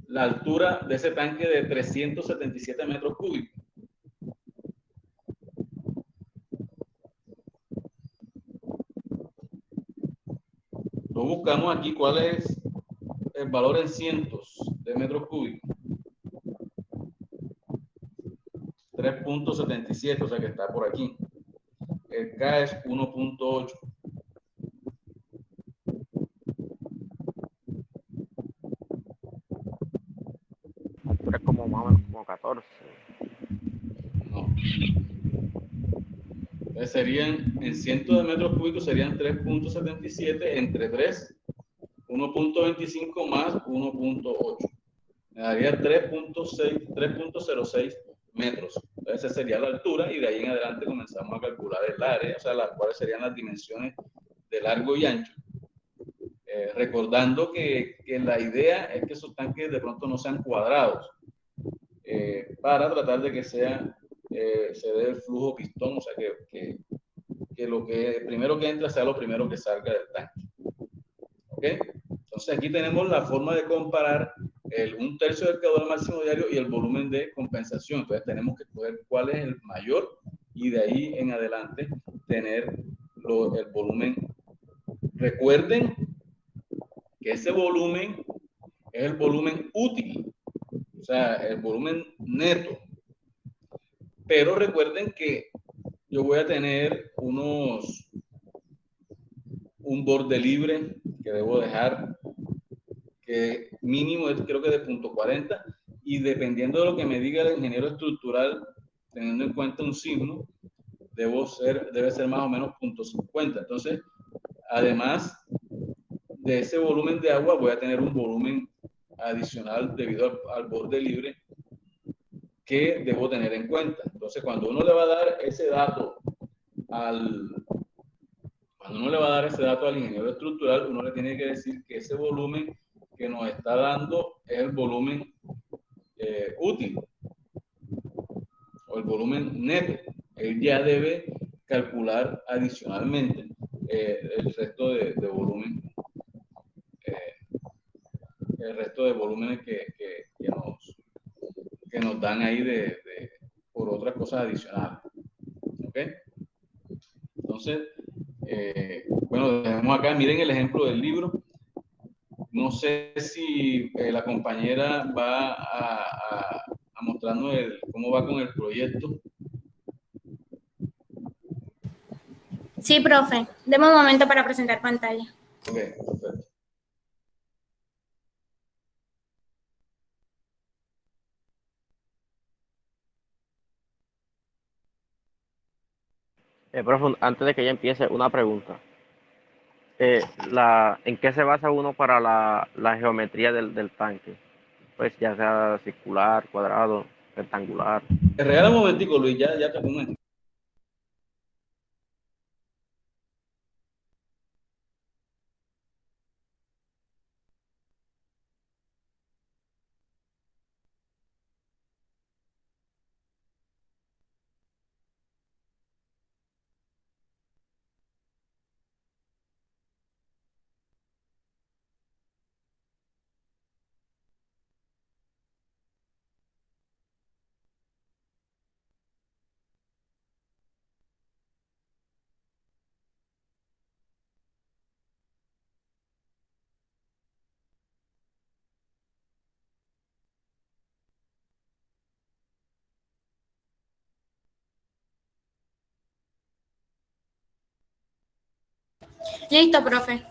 la altura de ese tanque de 377 metros cúbicos? Lo buscamos aquí. ¿Cuál es el valor en cientos de metros cúbicos? 3.77, o sea que está por aquí. El K es 1.8. Altura es como más o menos como 14. No. Entonces serían, en cientos de metros cúbicos serían 3.77 entre 3, 1.25 más 1.8. me daría 3.06 metros. Entonces esa sería la altura y de ahí en adelante comenzamos a calcular el área, o sea, cuáles serían las dimensiones de largo y ancho. Recordando que la idea es que esos tanques de pronto no sean cuadrados, para tratar de que se dé el flujo pistón, o sea, que lo que primero que entra sea lo primero que salga del tanque. ¿Ok? Entonces aquí tenemos la forma de comparar un tercio del caudal máximo diario y el volumen de compensación. Entonces tenemos que escoger cuál es el mayor y de ahí en adelante tener el volumen. Recuerden que ese volumen es el volumen útil, o sea, el volumen neto. Pero recuerden que yo voy a tener un borde libre que debo dejar, que mínimo es, creo que de 0.40, y dependiendo de lo que me diga el ingeniero estructural, teniendo en cuenta un signo, debe ser más o menos 0.50. Entonces, además de ese volumen de agua, voy a tener un volumen adicional debido al borde libre que debo tener en cuenta. Entonces, cuando uno le va a dar ese dato al ingeniero estructural, uno le tiene que decir que ese volumen que nos está dando es el volumen útil o el volumen neto. Él ya debe calcular adicionalmente el resto de volumen, el resto de volúmenes que nos dan ahí por otras cosas adicionales. ¿Ok? Entonces, bueno, dejemos acá, miren el ejemplo del libro. No sé si la compañera va a mostrarnos cómo va con el proyecto. Sí, profe. Deme un momento para presentar pantalla. Ok, perfecto. Profe, antes de que ella empiece, una pregunta. ¿En qué se basa uno para la geometría del tanque? Pues ya sea circular, cuadrado, rectangular. Te regala un momentico, Luis, ya te comento. Listo, profe.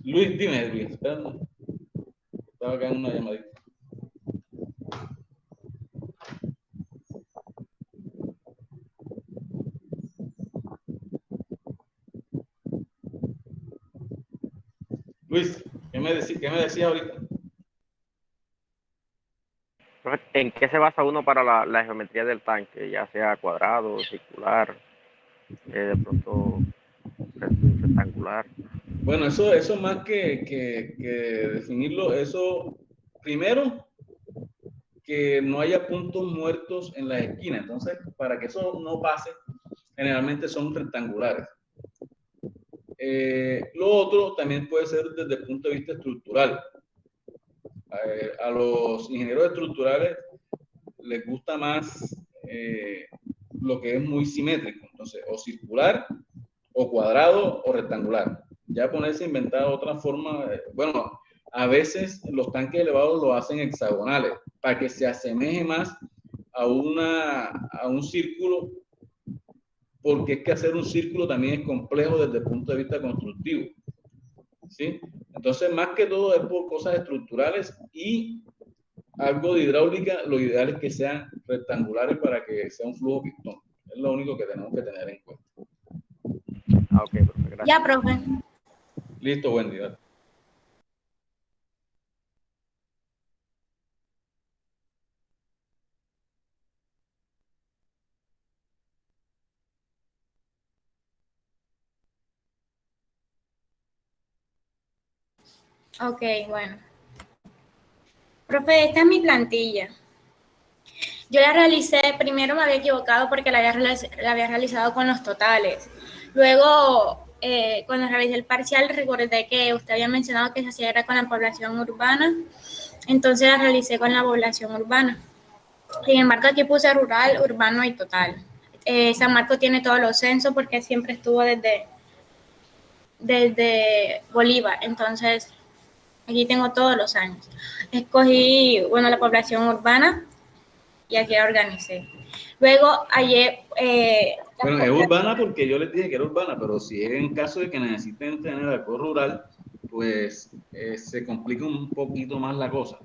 Luis, dime, Luis, espera. Estaba acá en una llamadita. Luis, ¿qué me decías ahorita? Profe, ¿en qué se basa uno para la geometría del tanque? Ya sea cuadrado, circular, de pronto rectangular. Bueno, eso más que definirlo, eso primero que no haya puntos muertos en las esquinas. Entonces, para que eso no pase, generalmente son rectangulares. Lo otro también puede ser desde el punto de vista estructural. A los ingenieros estructurales les gusta más lo que es muy simétrico. Entonces, o circular, o cuadrado, o rectangular. Ya ponerse a inventar otra forma, bueno, A veces los tanques elevados lo hacen hexagonales para que se asemeje más a un círculo, porque es que hacer un círculo también es complejo desde el punto de vista constructivo, ¿sí? Entonces, más que todo es por cosas estructurales y algo de hidráulica. Lo ideal es que sean rectangulares para que sea un flujo pistón. Es lo único que tenemos que tener en cuenta. Ok, profe, gracias. Ya, profe. Listo, buen día. Ok, bueno. Profe, esta es mi plantilla. Yo la realicé, primero me había equivocado porque la había realizado con los totales. Luego, cuando realicé el parcial, recordé que usted había mencionado que se hacía era con la población urbana, entonces la realicé con la población urbana. Sin embargo, aquí puse rural, urbano y total. San Marcos tiene todos los censos porque siempre estuvo desde Bolívar, entonces aquí tengo todos los años. Escogí, bueno, la población urbana y aquí la organicé. Luego, ayer... Bueno, es urbana porque yo les dije que era urbana, pero si es en caso de que necesiten tener algo rural, pues se complica un poquito más la cosa.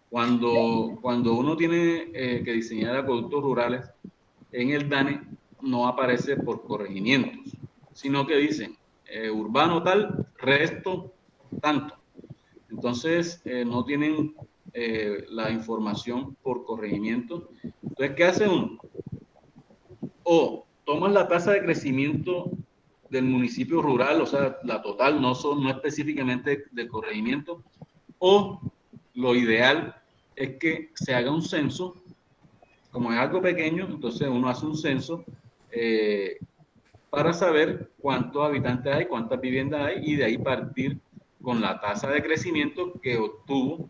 Cuando uno tiene que diseñar acueductos rurales, en el DANE no aparece por corregimientos, sino que dicen urbano tal, resto tanto. Entonces, no tienen la información por corregimiento. Entonces, ¿qué hace uno? O toman la tasa de crecimiento del municipio rural, o sea, la total, no específicamente del corregimiento, o lo ideal es que se haga un censo. Como es algo pequeño, entonces uno hace un censo para saber cuántos habitantes hay, cuántas viviendas hay, y de ahí partir con la tasa de crecimiento que obtuvo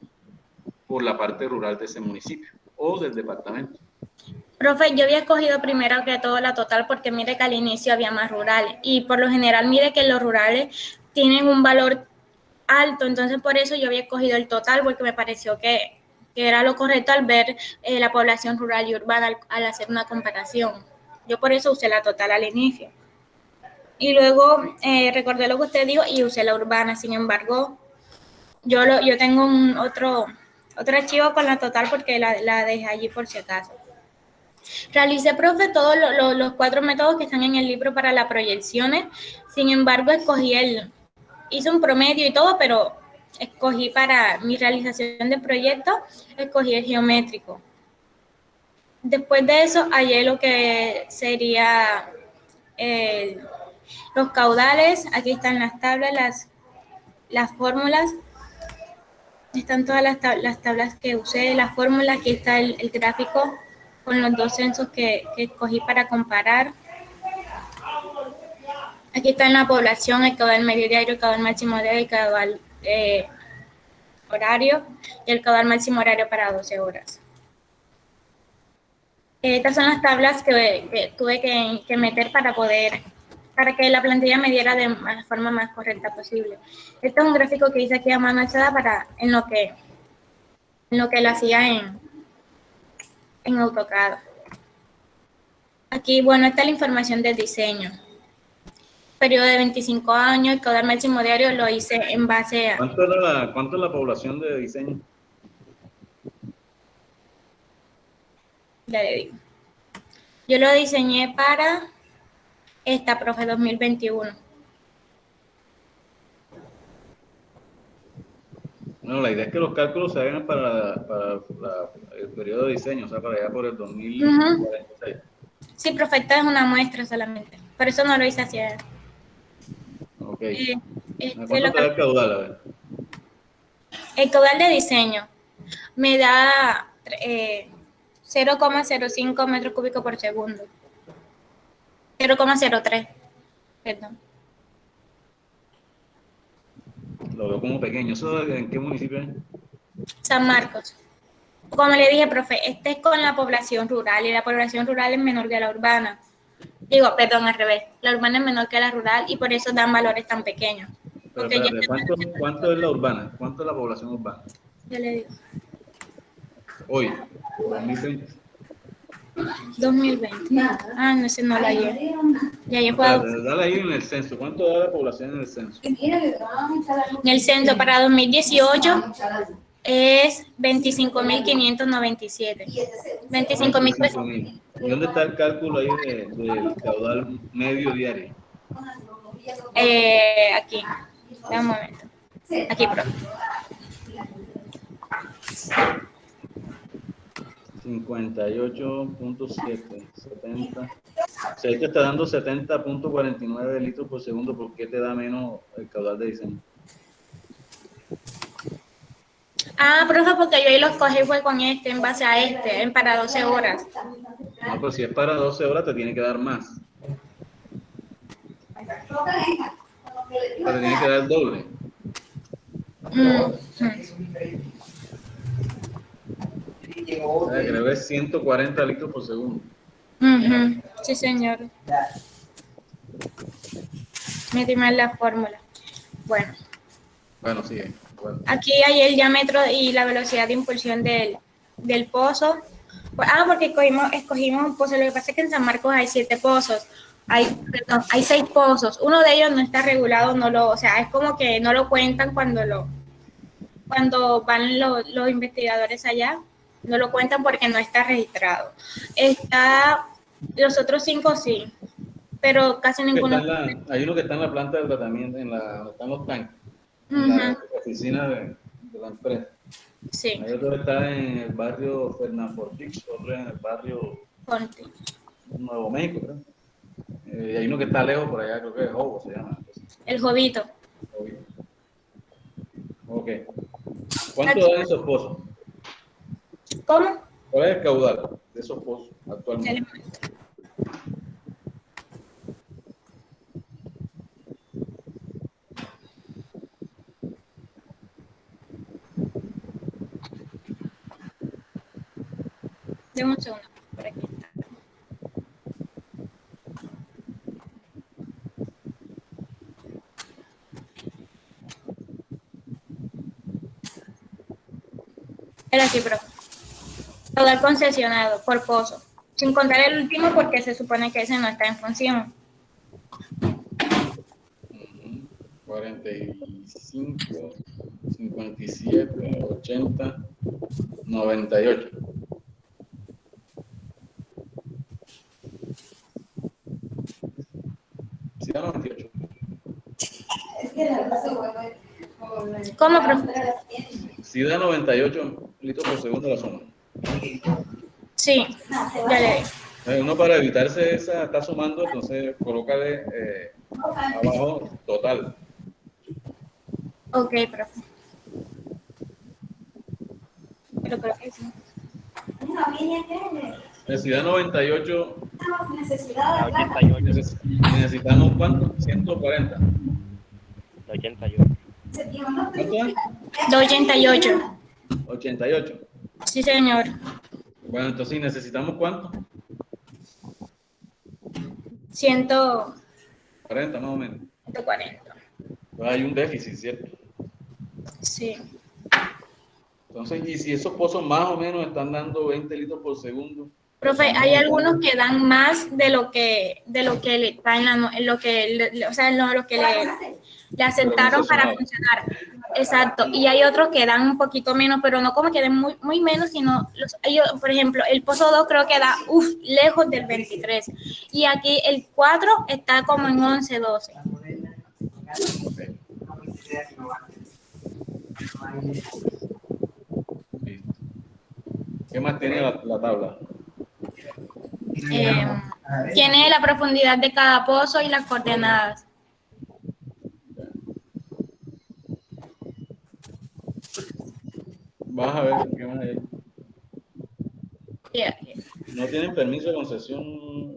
por la parte rural de ese municipio o del departamento. Profe, yo había escogido primero que todo la total porque mire que al inicio había más rurales y por lo general mire que los rurales tienen un valor alto, entonces por eso yo había escogido el total porque me pareció que era lo correcto al ver la población rural y urbana al hacer una comparación. Yo por eso usé la total al inicio. Y luego recordé lo que usted dijo y usé la urbana. Sin embargo, yo tengo otro archivo con la total porque la dejé allí por si acaso. Realicé, profe, todos los 4 métodos que están en el libro para las proyecciones. Sin embargo, hice un promedio y todo, pero escogí para mi realización de proyecto, escogí el geométrico. Después de eso, hallé lo que sería los caudales. Aquí están las tablas, las fórmulas. Están todas las tablas que usé, las fórmulas. Aquí está el gráfico con los 2 censos que escogí para comparar. Aquí está en la población, el caudal medio diario, el caudal máximo diario, el caudal horario y el caudal máximo horario para 12 horas. Estas son las tablas que tuve que meter para que la plantilla me diera de la forma más correcta posible. Este es un gráfico que hice aquí a mano alzada en lo que lo hacía en AutoCAD. Aquí, bueno, está la información del diseño. Periodo de 25 años, el caudal máximo diario lo hice en base a... ¿Cuánto es la población de diseño? Ya le digo. Yo lo diseñé para esta, profe, 2021. Bueno, la idea es que los cálculos se hagan para el periodo de diseño, o sea, para allá por el 2046. Sí, profe, esta es una muestra solamente. Por eso no lo hice así. Ok. ¿Cuánto te da el caudal? A ver. El caudal de diseño me da 0,05 metros cúbicos por segundo. 0,03, perdón. Lo veo como pequeño. ¿Eso en qué municipio es? San Marcos. Como le dije, profe, este es con la población rural y la población rural es menor que la urbana. Digo, perdón, al revés. La urbana es menor que la rural y por eso dan valores tan pequeños. Pero Ok, ya espérate, ¿cuánto es la urbana? ¿Cuánto es la población urbana? le digo. Hoy, 2020. 2020. Ah, no, ese no la hallé. Ya fue Espérate, dale ahí en el censo. ¿Cuánto da la población en el censo? en el censo para 2018 es 25.597. 25.000 pesos. 25.000. ¿Y dónde está el cálculo ahí del caudal medio diario? Aquí. Dame un momento. Aquí, profe. 58.7, 70. O sea, ahí te está dando 70.49 litros por segundo. ¿Por qué te da menos el caudal de diseño? Ah, profe, porque yo ahí los cogí fue con en base a para 12 horas. No, pero si es para 12 horas te tiene que dar más. Te tiene que dar el doble. Creo que es 140 litros por segundo. Sí, señor. Metí mal la fórmula. Bueno, Sigue. Bueno. aquí hay el diámetro y la velocidad de impulsión del pozo. Porque escogimos un pozo. Lo que pasa es que en San Marcos hay 7 pozos. Hay 6 pozos. Uno de ellos no está regulado, o sea, es como que no lo cuentan cuando van los investigadores allá. No lo cuentan porque no está registrado. Los otros 5 sí, pero casi ninguno. Hay uno que está en la planta de tratamiento, donde están los tanques, en la oficina de la empresa. Sí. Hay otro que está en el barrio Fernán Fortix, otro en el barrio Nuevo México, creo. Y hay uno que está lejos por allá, creo que es Jobo, se llama. El Jovito. Ok. ¿Cuánto dan esos pozos? ¿Cómo? ¿Cuál es el caudal de esos pozos actualmente? Deme un segundo, por aquí está. Era aquí, profe. Caudal concesionado por pozo. Sin contar el último porque se supone que ese no está en función. 45, 57, 80, 98. Sí, da 98. ¿Cómo, profe? Sí, da 98 litros por segundo la zona. Sí, ya le di. Uno para evitarse esa, está sumando, entonces colócale abajo total. Ok, profe. Pero creo que sí. Necesidad 98. Necesidad Necesitamos ¿cuánto? 140. 88. ¿Cuánto es? 288. 88. Sí, señor. Bueno, entonces necesitamos ¿cuánto? 140. más o menos. Pues hay un déficit, ¿cierto? Sí. Entonces, y si esos pozos más o menos están dando 20 litros por segundo. Profe, hay algunos que dan más de lo que le está en lo que le aceptaron para funcionar. Exacto. Y hay otros que dan un poquito menos, pero no como que den muy menos, sino por ejemplo, el pozo 2 creo que da lejos del 23. Y aquí el 4 está como en 11, 12. Okay. Listo. ¿Qué más tiene la tabla? Tiene la profundidad de cada pozo y las coordenadas. Vas a ver qué más hay. Yeah. No tienen permiso de concesión.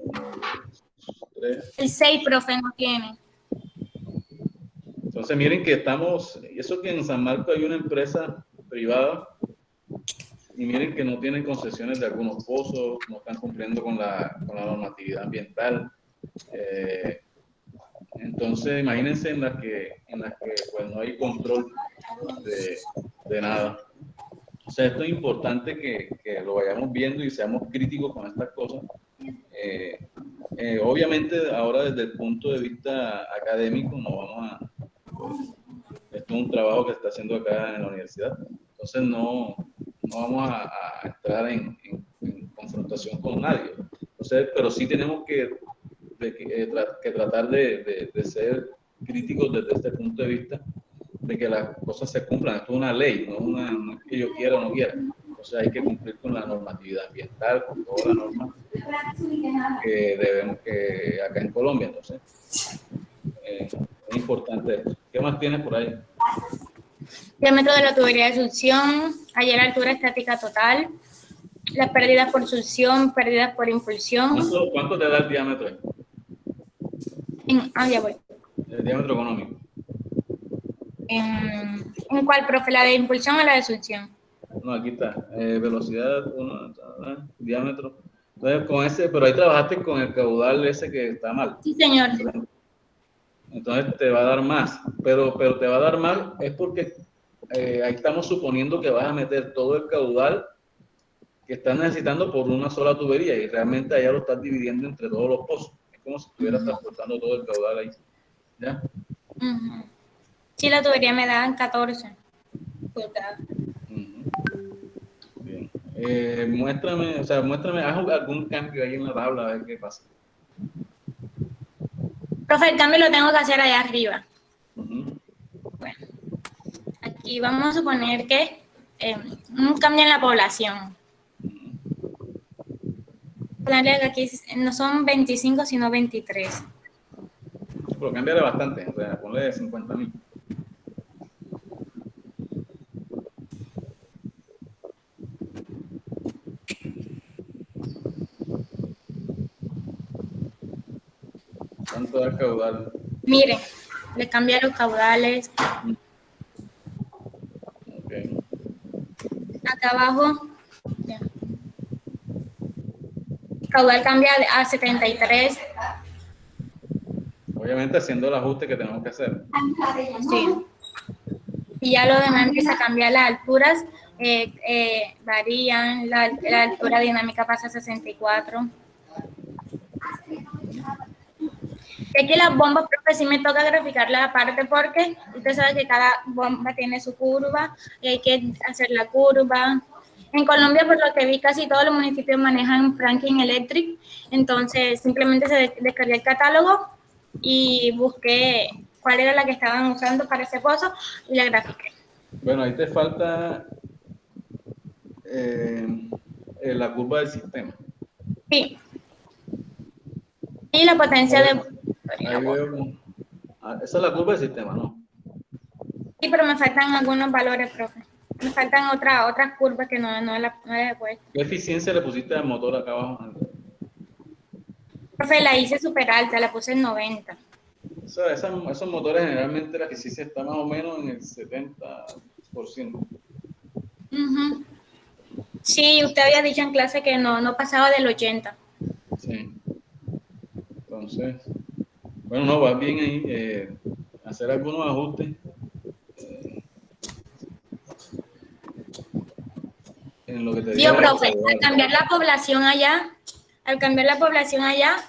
3. El 6, profe, no tiene. Entonces miren que eso que en San Marcos hay una empresa privada y miren que no tienen concesiones de algunos pozos, no están cumpliendo con la normatividad ambiental. Entonces, imagínense en las que pues, no hay control de nada. O sea, esto es importante que lo vayamos viendo y seamos críticos con estas cosas. Obviamente, ahora desde el punto de vista académico, no vamos a... Pues, esto es un trabajo que se está haciendo acá en la universidad. Entonces, no vamos a entrar en confrontación con nadie. Entonces, pero sí tenemos que tratar de ser críticos desde este punto de vista de que las cosas se cumplan. Esto es una ley, no es que yo quiera o no quiera. O sea, hay que cumplir con la normatividad ambiental, con todas las normas que debemos que acá en Colombia. Entonces, es importante esto. ¿Qué más tienes por ahí? Diámetro de la tubería de succión, hallar la altura estática total, las pérdidas por succión, pérdidas por impulsión. ¿Cuánto te da el diámetro? Ya voy. El diámetro económico. ¿En cuál, profe? ¿La de impulsión o la de succión? No, aquí está. Velocidad, diámetro. Entonces, con ese, pero ahí trabajaste con el caudal ese que está mal. Sí, señor. Entonces te va a dar más, pero te va a dar más es porque ahí estamos suponiendo que vas a meter todo el caudal que estás necesitando por una sola tubería y realmente allá lo estás dividiendo entre todos los pozos. Es como si estuvieras transportando todo el caudal ahí. ¿Ya? Sí, la tubería me da 14. Bien. Muéstrame, haz algún cambio ahí en la tabla, a ver qué pasa. Profe, el cambio lo tengo que hacer allá arriba. Bueno, aquí vamos a suponer que un cambio en la población. Aquí no son 25, sino 23. Pero cámbiale bastante, o sea, ponle 50.000. ¿Cuánto da el caudal? Miren, le cambié los caudales. Okay. Acá abajo, ya. Caudal cambia a 73. Obviamente haciendo el ajuste que tenemos que hacer. Sí. Y ya lo demás empieza a cambiar las alturas, varían, la altura dinámica pasa a 64. Y aquí las bombas, profe, sí me toca graficarlas aparte porque usted sabe que cada bomba tiene su curva y hay que hacer la curva. En Colombia, por lo que vi, casi todos los municipios manejan Franklin Electric, entonces simplemente se descargué el catálogo y busqué cuál era la que estaban usando para ese pozo y la grafiqué. Bueno, ahí te falta la curva del sistema. Sí. Y la potencia de... Ahí veo, esa es la curva del sistema, ¿no? Sí, pero me faltan algunos valores, profe. Me faltan otras curvas que no las he puesto. ¿Qué eficiencia le pusiste al motor acá abajo? Profe, la hice súper alta, la puse en 90. Esos motores generalmente la eficiencia está más o menos en el 70%. Sí, usted había dicho en clase que no pasaba del 80. Sí. Entonces, bueno, no, va bien ahí. Hacer algunos ajustes. En lo que te Digo, profe, al cambiar la población allá,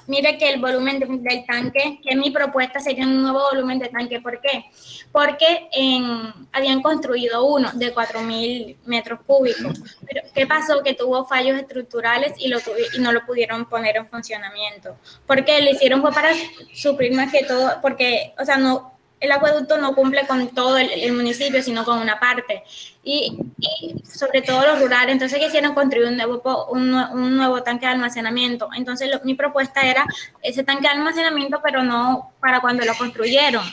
mire que el volumen del tanque, que es mi propuesta, sería un nuevo volumen de tanque. ¿Por qué? Porque habían construido uno de 4.000 metros cúbicos. Pero ¿qué pasó? Que tuvo fallos estructurales y no lo pudieron poner en funcionamiento. Porque lo hicieron fue para suplir más que todo, porque, o sea, el acueducto no cumple con todo el municipio, sino con una parte. Y sobre todo los rurales. Entonces quisieron construir un nuevo tanque de almacenamiento. Entonces mi propuesta era ese tanque de almacenamiento, pero no para cuando lo construyeron,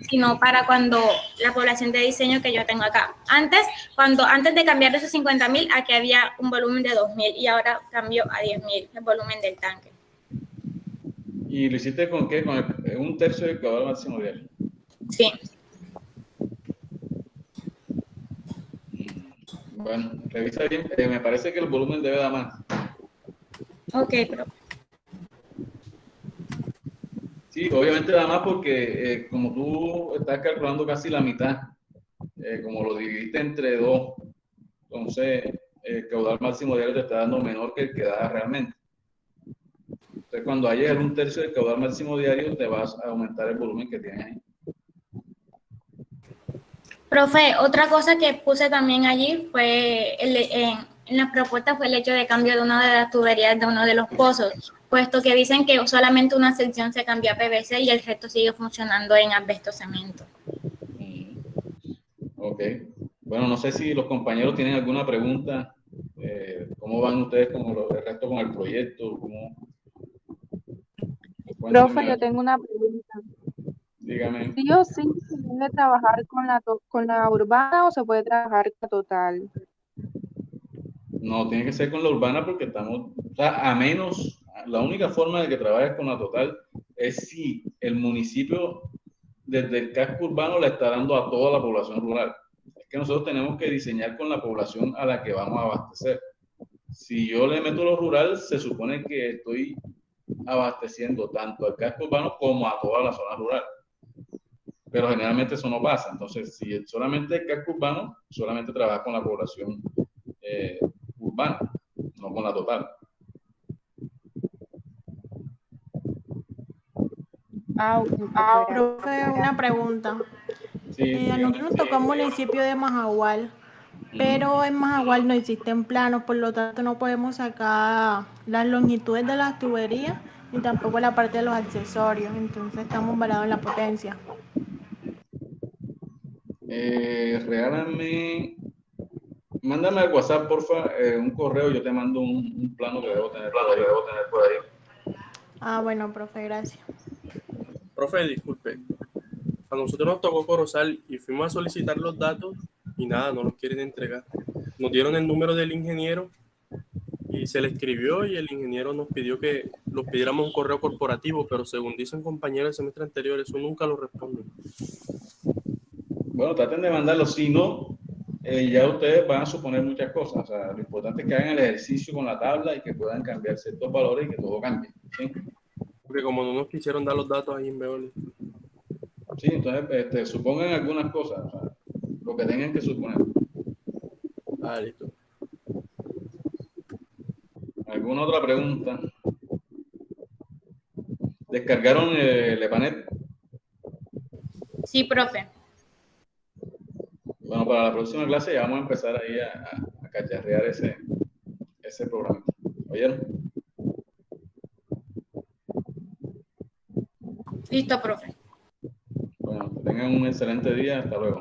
sino para cuando la población de diseño que yo tengo acá. Antes de cambiar de esos 50.000, aquí había un volumen de 2.000 y ahora cambió a 10.000 el volumen del tanque. ¿Y lo hiciste con qué? Con un tercio del caudal máximo diario. Sí. Bueno, revisa bien. Me parece que el volumen debe dar más. Ok, profe. Sí, obviamente nada más porque como tú estás calculando casi la mitad, como lo dividiste entre dos, entonces el caudal máximo diario te está dando menor que el que da realmente. Entonces cuando hayas un tercio del caudal máximo diario, te vas a aumentar el volumen que tienes ahí. Profe, otra cosa que puse también allí fue, en la propuesta fue el hecho de cambio de una de las tuberías de uno de los pozos, puesto que dicen que solamente una sección se cambia a PVC y el resto sigue funcionando en asbesto cemento. Ok. Bueno, no sé si los compañeros tienen alguna pregunta. ¿Cómo van ustedes con el resto con el proyecto? Profe, yo tengo una pregunta. Dígame. ¿Sí o sí se debe trabajar con la urbana o se puede trabajar con la total? No, tiene que ser con la urbana porque estamos, o sea, a menos, la única forma de que trabajes con la total es si el municipio desde el casco urbano le está dando a toda la población rural. Es que nosotros tenemos que diseñar con la población a la que vamos a abastecer. Si yo le meto lo rural, se supone que estoy abasteciendo tanto al casco urbano como a toda la zona rural. Pero generalmente eso no pasa. Entonces, si solamente el casco urbano, solamente trabaja con la población urbana, no con la total. Profe, una pregunta. Sí, A nosotros nos tocó el municipio de Majagual, pero en Majagual no existen planos, por lo tanto no podemos sacar las longitudes de las tuberías ni tampoco la parte de los accesorios, entonces estamos varados en la potencia. Regálame, mándame al WhatsApp, porfa, un correo, yo te mando un plano que debo tener por ahí. Ah, bueno, profe, gracias. Profe, disculpe. A nosotros nos tocó Corozal y fuimos a solicitar los datos y nada, no los quieren entregar. Nos dieron el número del ingeniero y se le escribió y el ingeniero nos pidió que los pidiéramos un correo corporativo, pero según dicen compañeros del semestre anterior, eso nunca lo responden. Bueno, traten de mandarlo, si no, ya ustedes van a suponer muchas cosas. O sea, lo importante es que hagan el ejercicio con la tabla y que puedan cambiar ciertos valores y que todo cambie. ¿Sí? Porque como no nos quisieron dar los datos ahí en Veolia. Sí, entonces supongan algunas cosas, o sea, lo que tengan que suponer. Ah, listo. ¿Alguna otra pregunta? ¿Descargaron el EPANET? Sí, profe. Bueno, para la próxima clase ya vamos a empezar ahí a cacharrear ese programa. ¿Oyeron? Listo, profe. Bueno, que tengan un excelente día. Hasta luego.